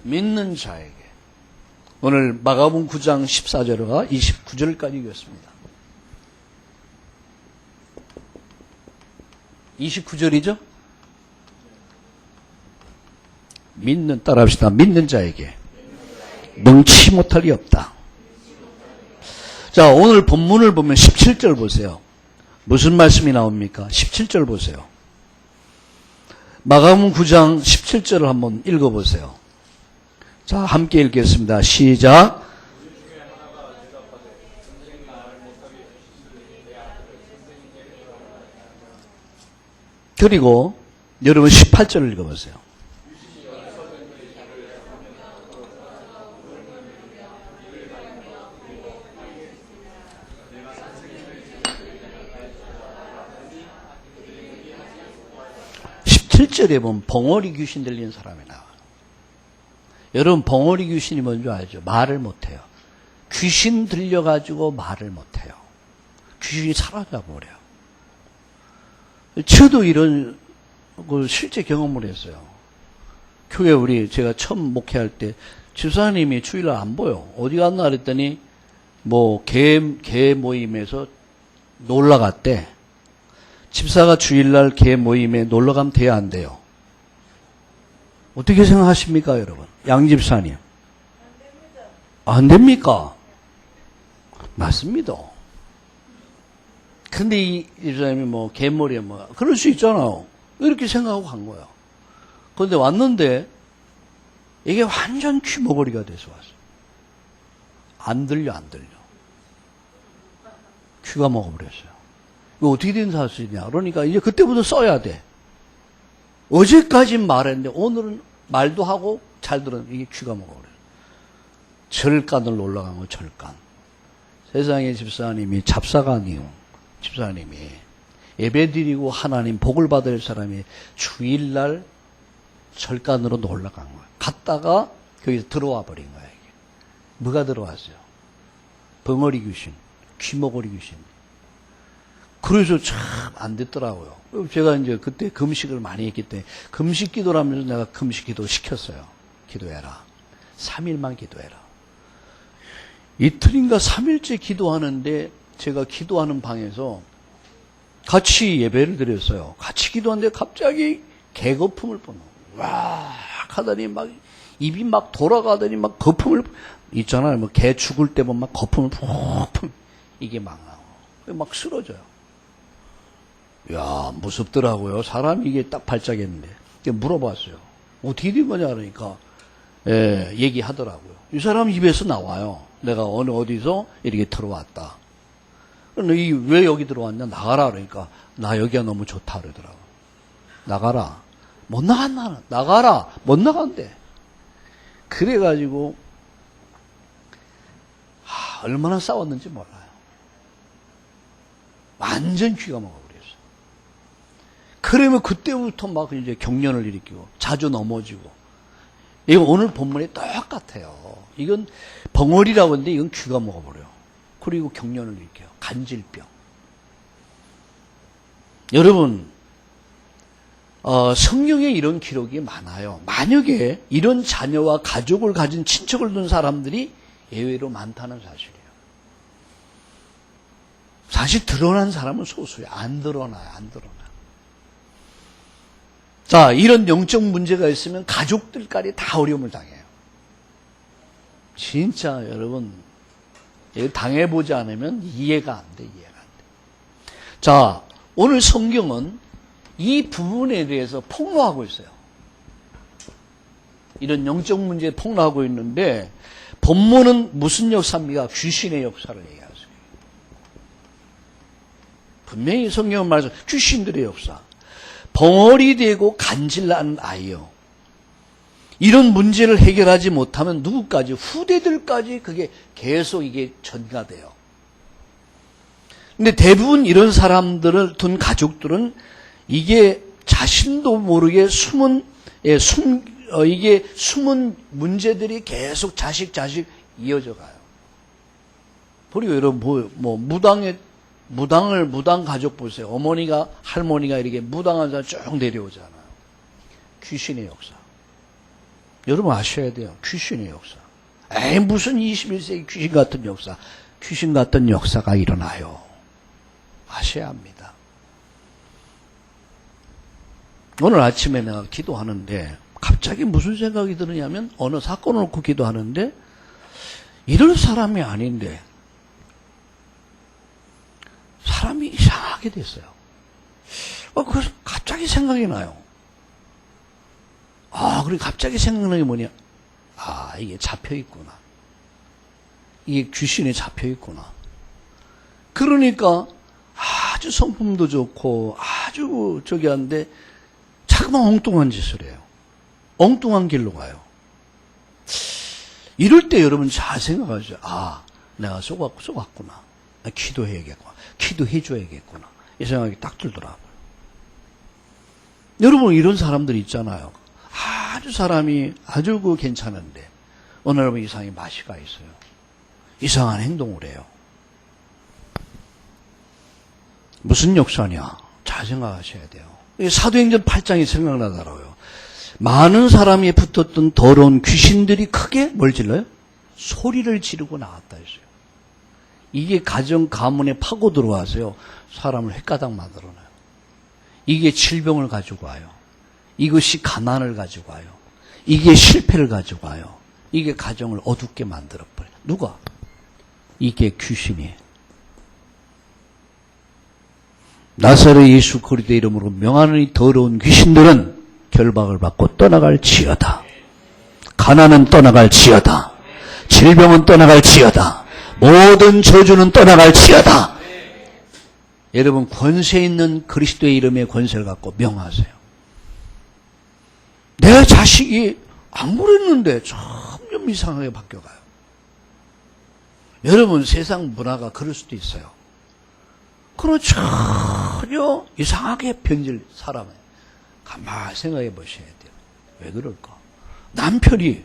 믿는 자에게. 오늘 마가복음 9장 14절과 29절까지 읽었습니다. 29절이죠? 따라합시다. 믿는 자에게 능치 못할 리 없다. 자, 오늘 본문을 보면 17절 보세요. 무슨 말씀이 나옵니까? 17절 보세요. 마가복음 9장 17절을 한번 읽어보세요. 자, 함께 읽겠습니다. 시작. 그리고 여러분 18절을 읽어보세요. 실절에 보면 벙어리 귀신 들리는 사람이 나와요. 여러분 벙어리 귀신이 뭔지 알죠? 말을 못해요. 귀신 들려가지고 말을 못해요. 귀신이 사라져버려요. 저도 이런 걸 실제 경험을 했어요. 교회 제가 처음 목회할 때 집사님이 주일날 안 보여. 어디 갔나 그랬더니 개 모임에서 놀러 갔대. 집사가 주일날 개 모임에 놀러 가면 돼야 안 돼요? 어떻게 생각하십니까, 여러분? 양 집사님. 안 됩니까? 맞습니다. 근데 이 집사님이 개머리에 그럴 수 있잖아요. 이렇게 생각하고 간 거야. 그런데 왔는데 이게 완전 귀머거리가 돼서 왔어요. 안 들려. 귀가 먹어버렸어요. 이거 어떻게 된 사실이냐. 그러니까 이제 그때부터 써야 돼. 어제까진 말했는데 오늘은 말도 하고 잘 들었는데 이게 귀가 먹어버려요. 절간을 올라간 거, 절간. 세상에 집사님이 잡사가니요. 집사님이 예배드리고 하나님 복을 받을 사람이 주일날 절간으로 놀러 간 거예요. 갔다가 거기서 들어와 버린 거예요. 이게. 뭐가 들어왔어요? 벙어리 귀신, 귀머거리 귀신. 그래서 참 안 됐더라고요. 제가 이제 그때 금식을 많이 했기 때문에 금식 기도를 하면서 내가 금식 기도 시켰어요. 기도해라. 3일만 기도해라. 이틀인가 3일째 기도하는데 제가 기도하는 방에서 같이 예배를 드렸어요. 같이 기도하는데 갑자기 개거품을 뿜어. 와 하더니 막 입이 막 돌아가더니 막 거품을 있잖아요. 개 죽을 때 보면 막 거품을 푹 이게 막 나오고 막 쓰러져요. 야 무섭더라고요. 사람이 이게 딱 발작했는데 물어봤어요. 어떻게 된 거냐 그러니까 얘기하더라고요. 이 사람 입에서 나와요. 내가 어디서 이렇게 들어왔다. 왜 여기 들어왔냐? 나가라 그러니까 나 여기가 너무 좋다 그러더라고. 나가라. 못 나간다. 나가라. 못 나간대. 그래가지고 얼마나 싸웠는지 몰라요. 완전 귀가 먹어버렸어요. 그러면 그때부터 막 이제 경련을 일으키고 자주 넘어지고. 이거 오늘 본문에 똑같아요. 이건 벙어리라고 하는데 이건 귀가 먹어버려요. 그리고 경련을 일으켜요. 간질병. 여러분 성경에 이런 기록이 많아요. 만약에 이런 자녀와 가족을 가진 친척을 둔 사람들이 예외로 많다는 사실이에요. 사실 드러난 사람은 소수예요. 안 드러나요. 자, 이런 영적 문제가 있으면 가족들까지 다 어려움을 당해요. 진짜 여러분 당해보지 않으면 이해가 안 돼. 자, 오늘 성경은 이 부분에 대해서 폭로하고 있어요. 이런 영적 문제에 폭로하고 있는데 본문은 무슨 역사입니까? 귀신의 역사를 얘기하세요. 분명히 성경은 말해서 귀신들의 역사. 벙어리 되고 간질난 아이요. 이런 문제를 해결하지 못하면 누구까지? 후대들까지 그게 계속 이게 전가 돼요. 근데 대부분 이런 사람들을 둔 가족들은 이게 자신도 모르게 이게 숨은 문제들이 계속 자식 이어져 가요. 그리고 여러분, 무당 가족 보세요. 어머니가, 할머니가 이렇게 무당한 사람 쭉 내려오잖아요. 귀신의 역사. 여러분 아셔야 돼요. 귀신의 역사. 에이, 무슨 21세기 귀신 같은 역사. 귀신 같은 역사가 일어나요. 아셔야 합니다. 오늘 아침에 내가 기도하는데 갑자기 무슨 생각이 드느냐면 어느 사건을 놓고 기도하는데 이럴 사람이 아닌데 사람이 이상하게 됐어요. 그래서 갑자기 생각이 나요. 그리고 갑자기 생각나는 게 뭐냐. 이게 잡혀있구나. 이게 귀신에 잡혀있구나. 그러니까 아주 성품도 좋고 아주 저기 한데 자꾸만 엉뚱한 짓을 해요. 엉뚱한 길로 가요. 이럴 때 여러분 잘 생각하죠. 내가 속았구나. 기도해야겠구나. 기도해줘야겠구나. 이 생각이 딱 들더라고요. 여러분 이런 사람들 있잖아요. 아주 사람이 아주 괜찮은데 어느 날 보면 이상하게 마시가 있어요. 이상한 행동을 해요. 무슨 역사냐? 잘 생각하셔야 돼요. 사도행전 8장이 생각나더라고요. 많은 사람이 붙었던 더러운 귀신들이 크게 뭘 질러요? 소리를 지르고 나왔다 했어요. 이게 가정 가문에 파고 들어와서요. 사람을 헷가닥 만들어놔요. 이게 질병을 가지고 와요. 이것이 가난을 가지고 와요. 이게 실패를 가지고 와요. 이게 가정을 어둡게 만들어버려요. 누가? 이게 귀신이에요. 나사렛 예수 그리스도의 이름으로 명하는 이 더러운 귀신들은 결박을 받고 떠나갈지어다. 가난은 떠나갈지어다. 질병은 떠나갈지어다. 모든 저주는 떠나갈지어다. 여러분 권세 있는 그리스도의 이름의 권세를 갖고 명하세요. 내 자식이 안 그랬는데 점점 이상하게 바뀌어가요. 여러분 세상 문화가 그럴 수도 있어요. 그럼 전혀 이상하게 변질 사람을 가만히 생각해 보셔야 돼요. 왜 그럴까? 남편이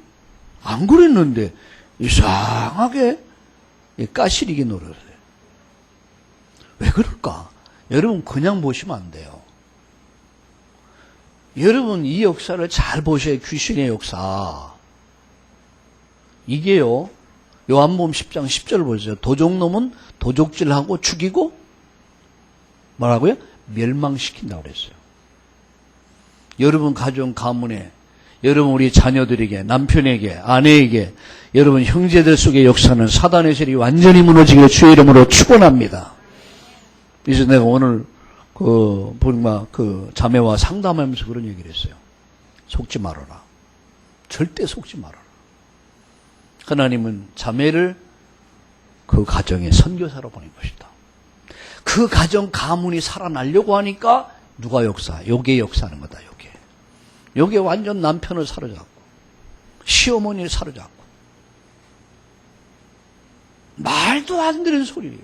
안 그랬는데 이상하게 까시리게 노릇을 해요. 왜 그럴까? 여러분 그냥 보시면 안 돼요. 여러분 이 역사를 잘 보셔야 귀신의 역사. 이게요. 요한복음 10장 10절 보세요. 도적놈은 도적질하고 죽이고 뭐라고요? 멸망시킨다고 그랬어요. 여러분 가정 가문에 여러분 우리 자녀들에게 남편에게 아내에게 여러분 형제들 속의 역사는 사단의 세력이 완전히 무너지기를 주의 이름으로 축원합니다. 그래서 내가 오늘 자매와 상담하면서 그런 얘기를 했어요. 속지 말아라. 절대 속지 말아라. 하나님은 자매를 그 가정의 선교사로 보낸 것이다. 그 가정 가문이 살아나려고 하니까 누가 역사? 요게 역사하는 거다. 요게 완전 남편을 사로잡고 시어머니를 사로잡고 말도 안 되는 소리예요.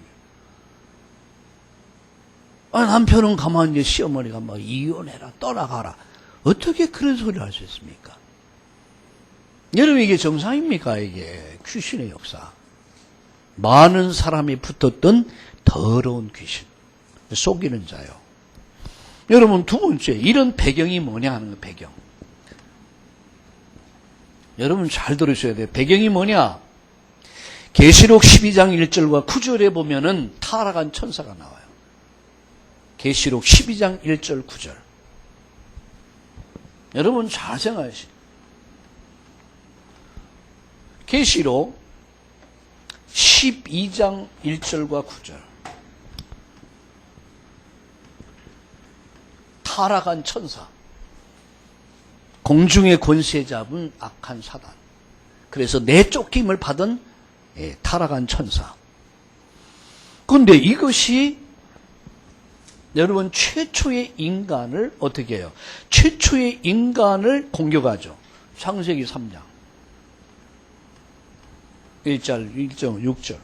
남편은 가만히 이제 시어머니가 막 이혼해라 떠나가라. 어떻게 그런 소리를 할 수 있습니까? 여러분 이게 정상입니까? 이게 귀신의 역사. 많은 사람이 붙었던 더러운 귀신. 속이는 자요. 여러분 두 번째 이런 배경이 뭐냐 하는 거 배경. 여러분 잘 들으셔야 돼요. 배경이 뭐냐? 계시록 12장 1절과 9절에 보면은 타락한 천사가 나와요. 계시록 12장 1절 9절. 여러분 잘 생각하시죠. 계시록 12장 1절과 9절. 타락한 천사. 공중의 권세 잡은 악한 사단. 그래서 내쫓김을 받은 타락한 천사. 그런데 이것이 여러분 최초의 인간을 어떻게 해요? 최초의 인간을 공격하죠. 창세기 3장 1절 6절.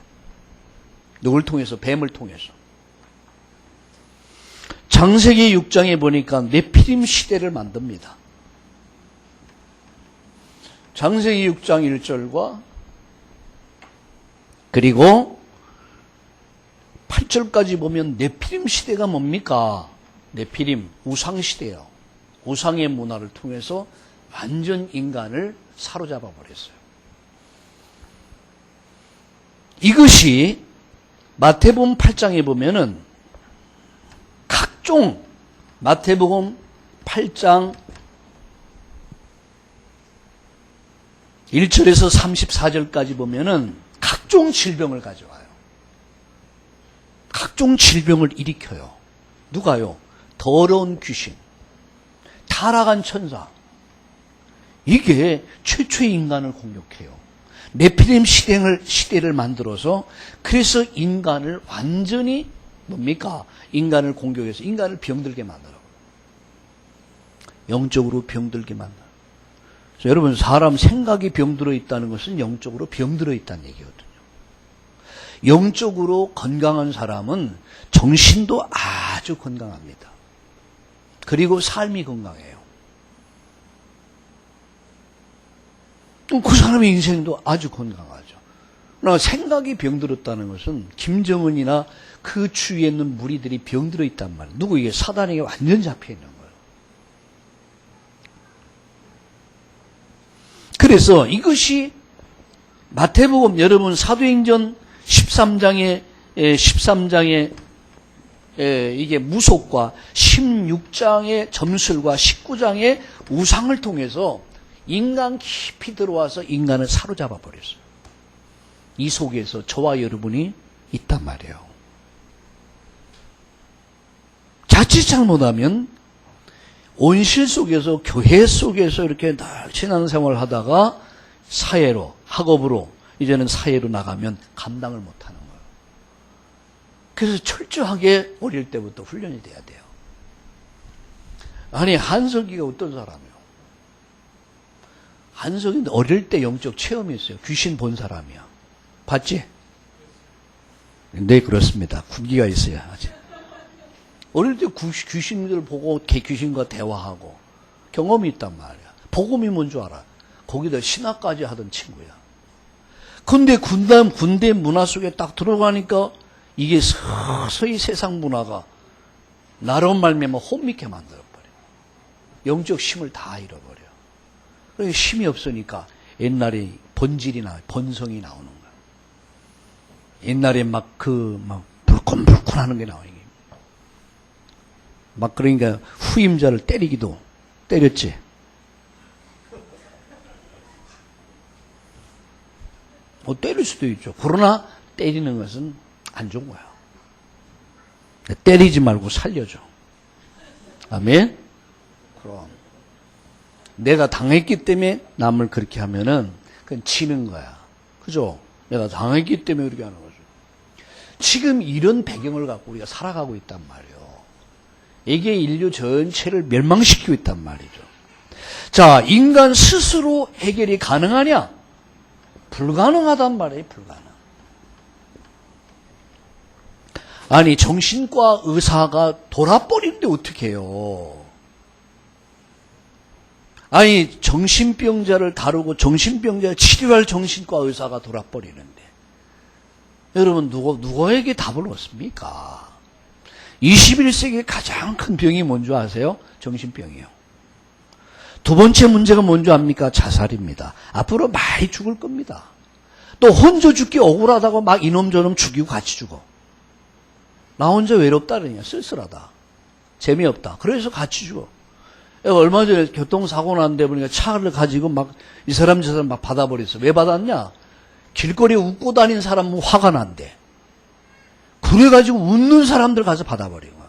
누굴 통해서? 뱀을 통해서. 창세기 6장에 보니까 네피림 시대를 만듭니다. 창세기 6장 1절과 그리고 8절까지 보면 네피림 시대가 뭡니까? 네피림 우상 시대예요. 우상의 문화를 통해서 완전 인간을 사로잡아 버렸어요. 이것이 마태복음 8장에 보면은 각종 마태복음 8장 1절에서 34절까지 보면은 각종 질병을 가져와요. 각종 질병을 일으켜요. 누가요? 더러운 귀신, 타락한 천사. 이게 최초의 인간을 공격해요. 네피림 시대를 만들어서 그래서 인간을 완전히 뭡니까? 인간을 공격해서 인간을 병들게 만들어. 영적으로 병들게 만들어. 그래서 여러분 사람 생각이 병들어 있다는 것은 영적으로 병들어 있다는 얘기거든요. 영적으로 건강한 사람은 정신도 아주 건강합니다. 그리고 삶이 건강해요. 그 사람의 인생도 아주 건강하죠. 그러나 생각이 병들었다는 것은 김정은이나 그 주위에 있는 무리들이 병들어 있단 말이에요. 누구 이게 사단에게 완전 잡혀 있는 거예요. 그래서 이것이 마태복음 여러분 사도행전 13장에 이게 무속과 16장의 점술과 19장의 우상을 통해서 인간 깊이 들어와서 인간을 사로잡아 버렸어요. 이 속에서 저와 여러분이 있단 말이에요. 자칫 잘못하면 온실 속에서 교회 속에서 이렇게 늘 신앙생활을 하다가 사회로 학업으로 이제는 사회로 나가면 감당을 못하는 거예요. 그래서 철저하게 어릴 때부터 훈련이 돼야 돼요. 아니 한석이가 어떤 사람이에요? 한석이는 어릴 때 영적 체험이 있어요. 귀신 본 사람이야. 봤지? 네, 그렇습니다. 군기가 있어야 하지. 어릴 때 귀신들 보고 귀신과 대화하고 경험이 있단 말이야. 복음이 뭔 줄 알아. 거기다 신학까지 하던 친구야. 근데 군대 문화 속에 딱 들어가니까 이게 서서히 세상 문화가 나로 말미암아 혼미케 만들어버려. 영적 힘을 다 잃어버려. 그러니까 힘이 없으니까 옛날에 본질이나 본성이 나오는 거야. 옛날에 불끈불끈 하는 게 나와요. 막 그러니까 후임자를 때렸지. 때릴 수도 있죠. 그러나 때리는 것은 안 좋은 거야. 때리지 말고 살려줘. 아멘? 그럼. 내가 당했기 때문에 남을 그렇게 하면은 그건 지는 거야. 그죠? 내가 당했기 때문에 그렇게 하는 거죠. 지금 이런 배경을 갖고 우리가 살아가고 있단 말이에요. 이게 인류 전체를 멸망시키고 있단 말이죠. 자, 인간 스스로 해결이 가능하냐? 불가능하단 말이에요, 불가능. 아니, 정신과 의사가 돌아버리는데 어떻게 해요? 아니, 정신병자를 다루고 정신병자를 치료할 정신과 의사가 돌아버리는데. 여러분, 누구에게 답을 얻습니까? 21세기의 가장 큰 병이 뭔지 아세요? 정신병이에요. 두 번째 문제가 뭔지 압니까? 자살입니다. 앞으로 많이 죽을 겁니다. 또 혼자 죽기 억울하다고 막 이놈저놈 죽이고 같이 죽어. 나 혼자 외롭다 그러냐. 쓸쓸하다. 재미없다. 그래서 같이 죽어. 얼마 전에 교통사고 났는데 보니까 차를 가지고 막 이 사람 저 사람 막 받아버렸어. 왜 받았냐? 길거리에 웃고 다니는 사람은 화가 난대. 그래가지고 웃는 사람들 가서 받아버린 거야.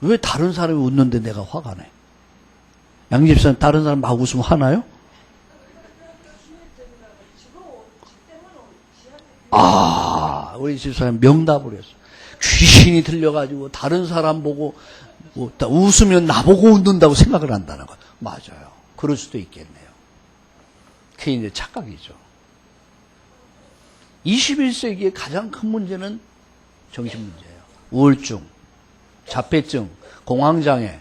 왜 다른 사람이 웃는데 내가 화가 나? 양집사님 다른 사람 막 웃으면 화나요? 우리 집사님 명답을 했어. 귀신이 들려가지고 다른 사람 보고 웃으면 나보고 웃는다고 생각을 한다는 거야. 맞아요. 그럴 수도 있겠네요. 그게 이제 착각이죠. 21세기의 가장 큰 문제는 정신 문제예요. 우울증, 자폐증, 공황장애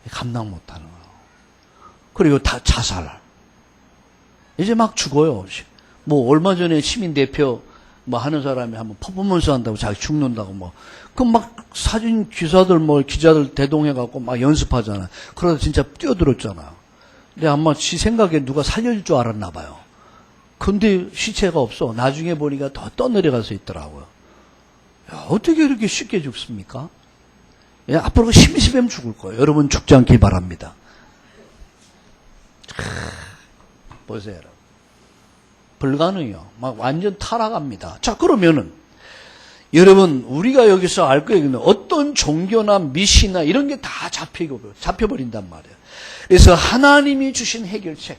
감당 못하는 거예요. 그리고 다 자살. 이제 막 죽어요. 뭐 얼마 전에 시민대표 뭐 하는 사람이 한번 퍼포먼스 한다고 자기 죽는다고 뭐. 그럼 막 사진 기사들 뭐 기자들 대동해갖고 막 연습하잖아. 그러다 진짜 뛰어들었잖아. 근데 아마 지 생각에 누가 살려줄 줄 알았나 봐요. 근데 시체가 없어. 나중에 보니까 더 떠내려가서 있더라고요. 야, 어떻게 이렇게 쉽게 죽습니까? 야, 앞으로 심심하면 죽을 거예요. 여러분 죽지 않길 바랍니다. 보세요. 여러분. 불가능해요. 막 완전 타락합니다. 자, 그러면은 여러분 우리가 여기서 알 거예요. 어떤 종교나 미신이나 이런 게 다 잡혀버린단 말이에요. 그래서 하나님이 주신 해결책,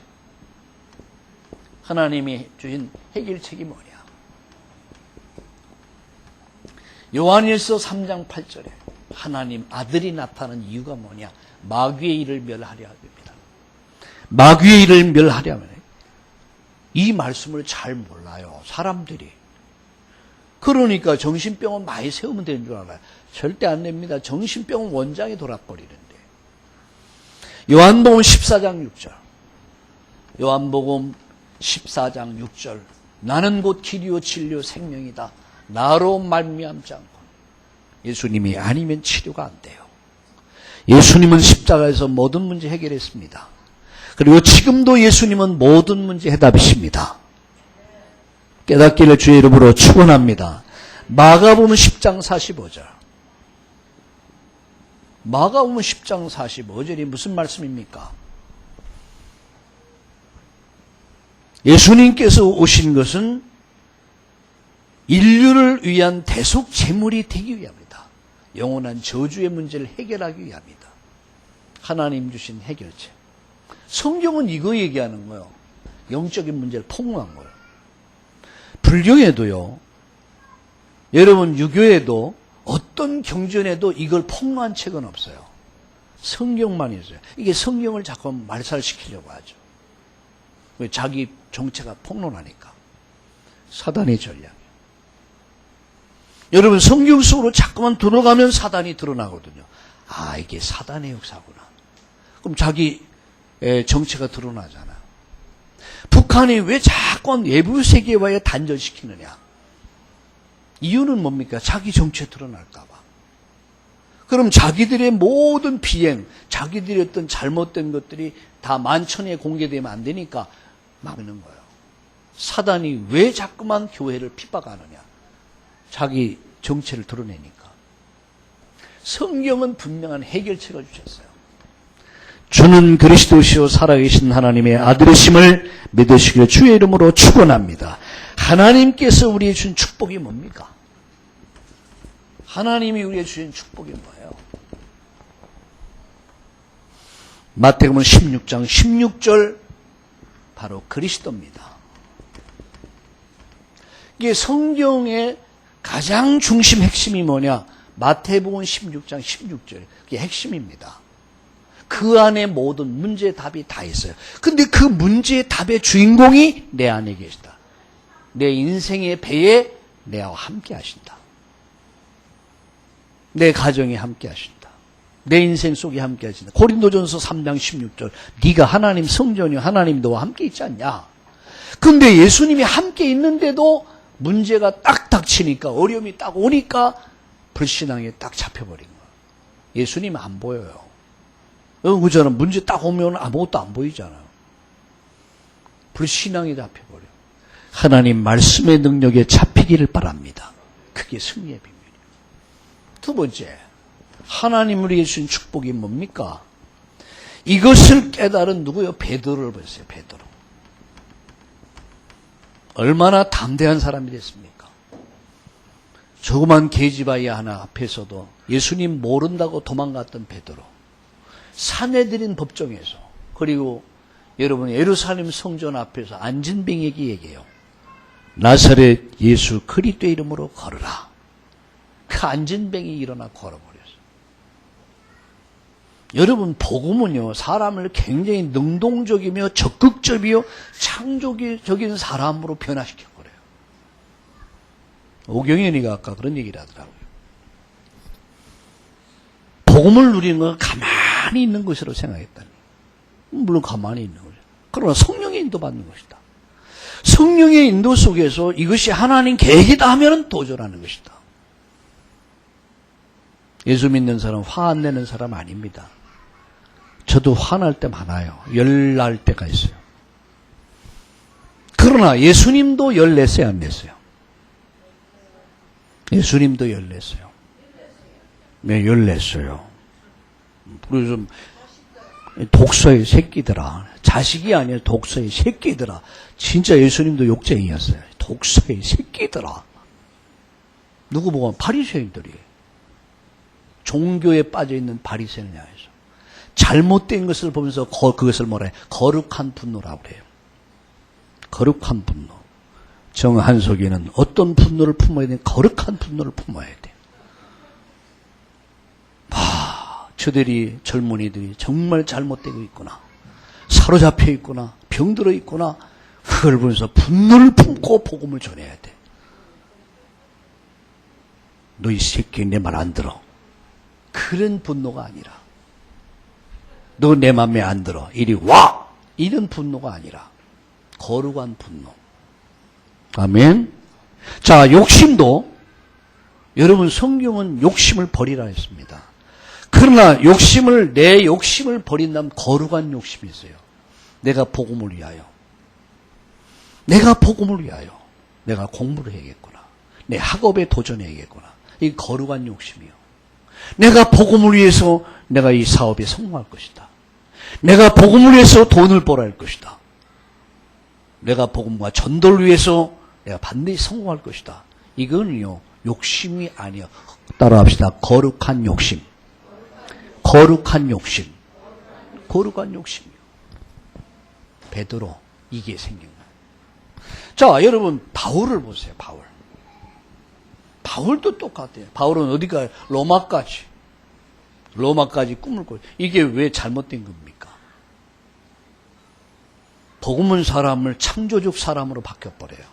하나님이 주신 해결책이 뭐냐? 요한일서 3장 8절에 하나님 아들이 나타난 이유가 뭐냐? 마귀의 일을 멸하려 합니다. 마귀의 일을 멸하려면 이 말씀을 잘 몰라요. 사람들이. 그러니까 정신병원 많이 세우면 되는 줄 알아요. 절대 안 됩니다. 정신병원 원장이 돌아버리는데. 요한복음 14장 6절. 요한복음 14장 6절. 나는 곧 길이요 진리요 생명이다. 나로 말미암지 않고. 예수님이 아니면 치료가 안 돼요. 예수님은 십자가에서 모든 문제 해결했습니다. 그리고 지금도 예수님은 모든 문제 해답이십니다. 깨닫기를 주의 이름으로 축원합니다. 마가복음 10장 45절. 마가복음 10장 45절이 무슨 말씀입니까? 예수님께서 오신 것은 인류를 위한 대속 제물이 되기 위함이다. 영원한 저주의 문제를 해결하기 위함이다. 하나님 주신 해결책. 성경은 이거 얘기하는 거예요. 영적인 문제를 폭로한 거예요. 불교에도요, 여러분 유교에도 어떤 경전에도 이걸 폭로한 책은 없어요. 성경만 있어요. 이게 성경을 자꾸 말살시키려고 하죠. 왜? 자기 정체가 폭로나니까. 사단의 전략이에요. 여러분 성경 속으로 자꾸만 들어가면 사단이 드러나거든요. 아, 이게 사단의 역사구나. 그럼 자기 정체가 드러나잖아. 북한이 왜 자꾸 외부 세계와의 단절시키느냐? 이유는 뭡니까? 자기 정체 드러날까 봐. 그럼 자기들의 모든 비행, 자기들의 어떤 잘못된 것들이 다 만천에 공개되면 안 되니까 막는 거예요. 사단이 왜 자꾸만 교회를 핍박하느냐? 자기 정체를 드러내니까. 성경은 분명한 해결책을 주셨어요. 주는 그리스도시요 살아계신 하나님의 아들이심을 믿으시기를 주의 이름으로 축원합니다. 하나님께서 우리에게 주신 축복이 뭡니까? 하나님이 우리에게 주신 축복이 뭐예요? 마태복음 16장 16절 바로 그리스도입니다. 이게 성경의 가장 중심 핵심이 뭐냐? 마태복음 16장 16절. 그게 핵심입니다. 그 안에 모든 문제의 답이 다 있어요. 근데 그 문제의 답의 주인공이 내 안에 계시다. 내 인생의 배에 내와 함께 하신다. 내 가정에 함께 하신다. 내 인생 속에 함께 하신다. 고린도전서 3장 16절. 네가 하나님 성전이요 하나님 너와 함께 있지 않냐? 근데 예수님이 함께 있는데도 문제가 딱 닥치니까 어려움이 딱 오니까 불신앙에 딱 잡혀버린 거예요. 예수님 안 보여요. 그잖아. 문제 딱 오면 아무것도 안 보이잖아요. 불신앙에 잡혀버려. 하나님 말씀의 능력에 잡히기를 바랍니다. 그게 승리의 비밀이에요. 두 번째, 하나님 우리에게 주신 축복이 뭡니까? 이것을 깨달은 누구요? 베드로를 보세요. 베드로. 얼마나 담대한 사람이 됐습니까? 조그만 계집아이 하나 앞에서도 예수님 모른다고 도망갔던 베드로. 사내들인 법정에서, 그리고 여러분 예루살렘 성전 앞에서 안진뱅에게 얘기해요. 나사렛 예수 그리스도의 이름으로 걸으라. 그 안진뱅이 일어나 걸어버렸어요. 여러분 복음은요 사람을 굉장히 능동적이며 적극적이며 창조적인 사람으로 변화시켜버려요. 오경현이가 아까 그런 얘기를 하더라고요. 복음을 누리는 건 가만히 있는 것으로 생각했다니. 근데 복음을 누리면 하나님의 축복이 임하는 거예요. 복음을 누리면 하나님의 축복이 임하는 거예요. 복음을 누리면 하나님의 축복이 임하는 거예요. 복음을 누리면 하나님의 축복이 임하는 거예요. 복음을 누리면 하나님의 축복이 임하는 거예요. 두 번째, 물론 가만히 있는 거죠. 그러나 성령의 인도받는 것이다. 성령의 인도 속에서 이것이 하나님 계획이다 하면 도전하는 것이다. 예수 믿는 사람 화 안 내는 사람 아닙니다. 저도 화날 때 많아요. 열날 때가 있어요. 그러나 예수님도 열냈어요, 안 냈어요? 예수님도 열냈어요. 네, 열냈어요. 그래서 독서의 새끼들아, 자식이 아니라 독서의 새끼들아. 진짜 예수님도 욕쟁이였어요. 독서의 새끼들아. 누구 보고 바리새인들이에요. 종교에 빠져있는 바리새인을 향해서 잘못된 것을 보면서 그것을 뭐라 해요? 거룩한 분노라고 그래요. 거룩한 분노. 정한석이는 어떤 분노를 품어야 되는 거룩한 분노를 품어야 돼. 저들이 젊은이들이 정말 잘못되고 있구나. 사로잡혀 있구나. 병들어 있구나. 그걸 보면서 분노를 품고 복음을 전해야 돼. 너 이 새끼 내 말 안 들어. 그런 분노가 아니라 너 내 맘에 안 들어. 이리 와! 이런 분노가 아니라 거룩한 분노. 아멘. 자, 욕심도 여러분 성경은 욕심을 버리라 했습니다. 그러나 내 욕심을 버린다면 거룩한 욕심이 있어요. 내가 복음을 위하여. 내가 복음을 위하여. 내가 공부를 해야겠구나. 내 학업에 도전해야겠구나. 이 거룩한 욕심이요. 내가 복음을 위해서 내가 이 사업에 성공할 것이다. 내가 복음을 위해서 돈을 벌어야 할 것이다. 내가 복음과 전도를 위해서 내가 반드시 성공할 것이다. 이거는요, 욕심이 아니요. 따라합시다. 거룩한 욕심. 거룩한 욕심. 거룩한 욕심이요. 베드로, 이게 생긴 거예요. 자, 여러분, 바울을 보세요, 바울. 바울도 똑같아요. 바울은 어디 가요? 로마까지 꿈을 꿔요. 이게 왜 잘못된 겁니까? 복음은 사람을 창조적 사람으로 바뀌어버려요.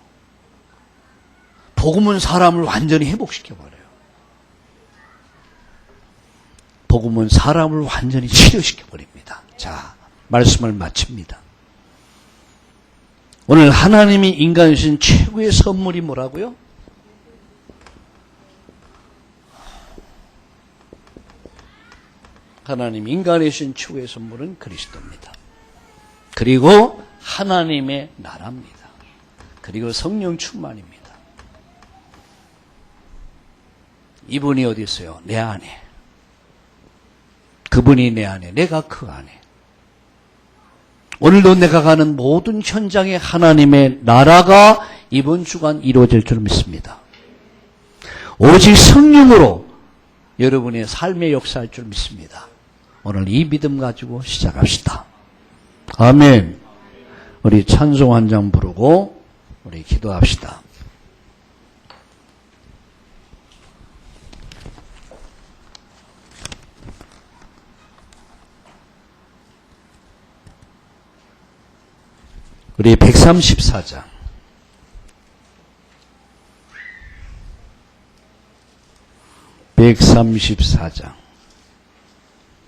복음은 사람을 완전히 회복시켜버려요. 복음은 사람을 완전히 치료시켜버립니다. 자, 말씀을 마칩니다. 오늘 하나님이 인간에 주신 최고의 선물이 뭐라고요? 하나님 인간에 주신 최고의 선물은 그리스도입니다. 그리고 하나님의 나라입니다. 그리고 성령 충만입니다. 이분이 어디 있어요? 내 안에. 그분이 내 안에, 내가 그 안에. 오늘도 내가 가는 모든 현장에 하나님의 나라가 이번 주간 이루어질 줄 믿습니다. 오직 성령으로 여러분의 삶의 역사할 줄 믿습니다. 오늘 이 믿음 가지고 시작합시다. 아멘. 우리 찬송 한 장 부르고 우리 기도합시다. 우리 134장.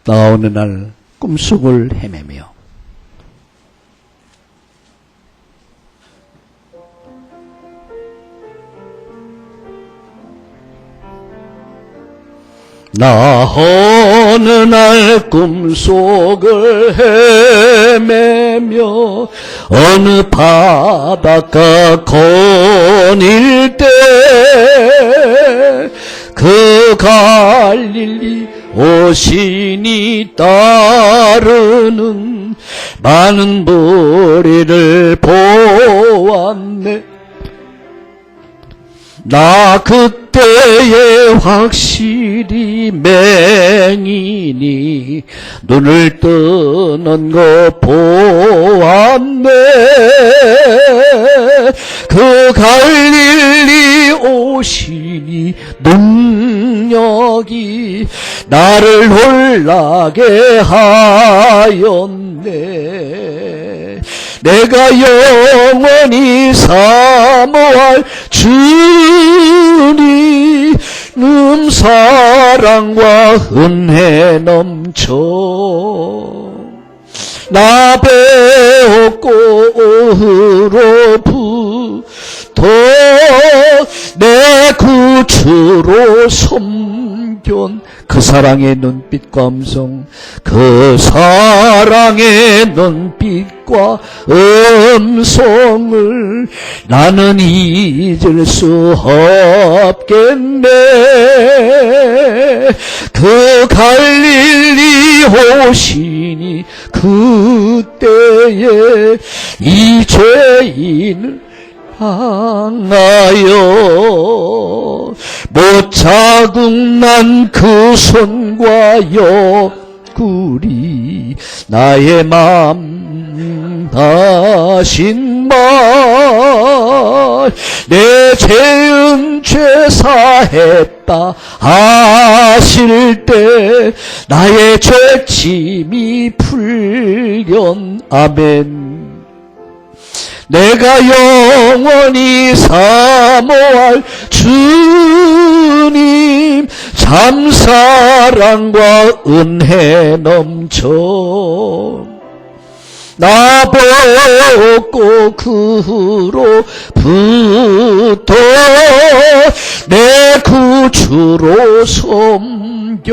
나 어느 날 꿈속을 헤매며 나 어느 날 꿈속을 헤매며 어느 바닷가 거닐 때 그 갈릴리 오신이 따르는 많은 무리를 보았네. 나 그때에 확실히 맹인이 눈을 뜨는 거 보았네. 그 갈릴리 오시니 능력이 나를 놀라게 하였네. 내가 영원히 사모할 주님 사랑과 은혜 넘쳐 나 배웠고로부터 내 구주로 섬견 그 사랑의 눈빛과 음성, 그 사랑의 눈빛과 음성을 나는 잊을 수 없겠네. 그 갈릴리 오시니 그때에 이 죄인을 향하여 못 자국난 그 손과 옆구리 나의 맘 다신 말 내 죄은 죄사했다 하실 때 나의 죄짐이 풀련 아멘. 내가 영원히 사모할 주님 참 사랑과 은혜 넘쳐 나 벗고 그 후로부터 내 구주로 섬겼네.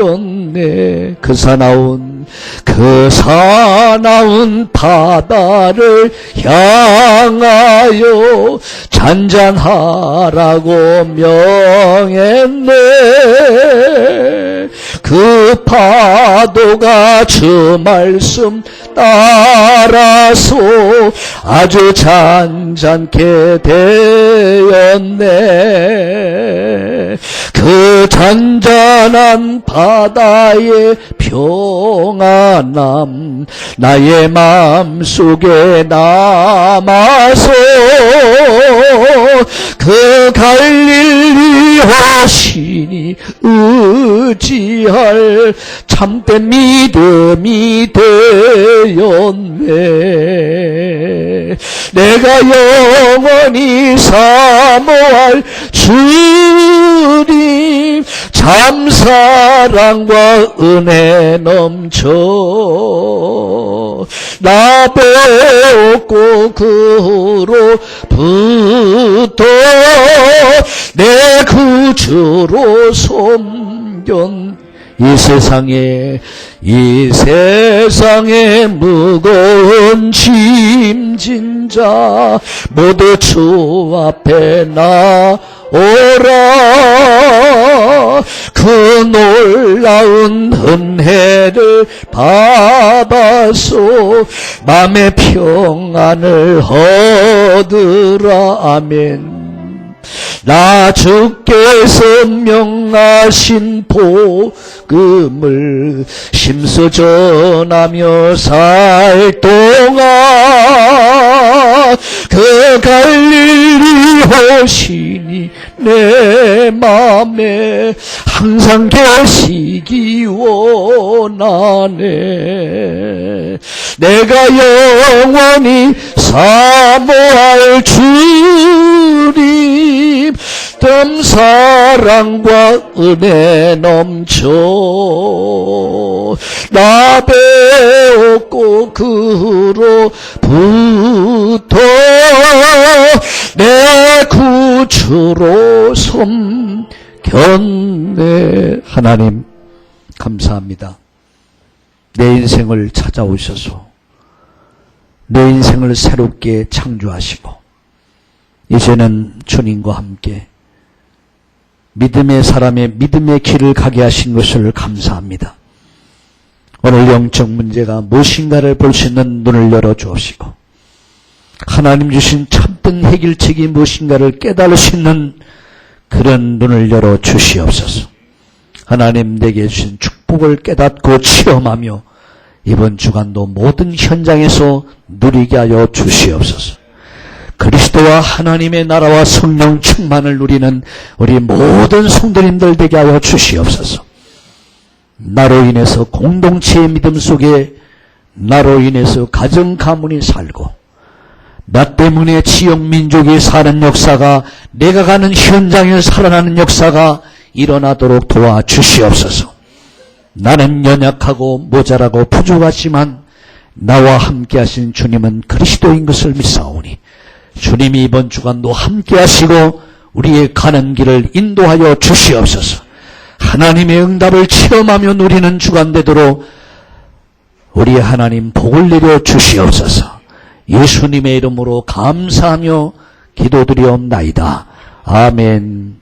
그 사나운 바다를 향하여 잔잔하라고 명했네. 그 파도가 주 말씀 따라서 아주 잔잔케 되었네. 그 잔잔한 바다의 평안함 나의 마음속에 남아서 그 갈릴리 오시니 의지할 참된 믿음이 되었네. 내가 영원히 사모할 주님 참 사랑과 은혜 넘쳐 나 배웠고 그 후로부터 내 구주로 섬견 이 세상에 무거운 짐진 자 모두 주 앞에 나오라. 그 놀라운 은혜를 받아서 맘의 평안을 얻으라. 아멘. 나 주께서 명하신 복음을 심서 전하며 살 동안 그 갈릴리 오시니 내 맘에 항상 계시기 원하네. 내가 영원히 사모할 주님 참 사랑과 은혜 넘쳐 나 배웠고 그 후로부터 내 구주로 섬겼네. 하나님 감사합니다. 내 인생을 찾아오셔서 내 인생을 새롭게 창조하시고 이제는 주님과 함께 믿음의 사람의 믿음의 길을 가게 하신 것을 감사합니다. 오늘 영적 문제가 무엇인가를 볼 수 있는 눈을 열어주옵시고 하나님 주신 참된 해결책이 무엇인가를 깨달을 수 있는 그런 눈을 열어주시옵소서. 하나님 내게 주신 축복을 깨닫고 체험하며 이번 주간도 모든 현장에서 누리게 하여 주시옵소서. 그리스도와 하나님의 나라와 성령 충만을 누리는 우리 모든 성도님들 되게 하여 주시옵소서. 나로 인해서 공동체의 믿음 속에 나로 인해서 가정 가문이 살고 나 때문에 지역 민족이 사는 역사가 내가 가는 현장에 살아나는 역사가 일어나도록 도와주시옵소서. 나는 연약하고 모자라고 부족하지만 나와 함께 하신 주님은 그리스도인 것을 믿사오니 주님이 이번 주간도 함께 하시고 우리의 가는 길을 인도하여 주시옵소서. 하나님의 응답을 체험하며 누리는 주간 되도록 우리 하나님 복을 내려 주시옵소서. 예수님의 이름으로 감사하며 기도드리옵나이다. 아멘.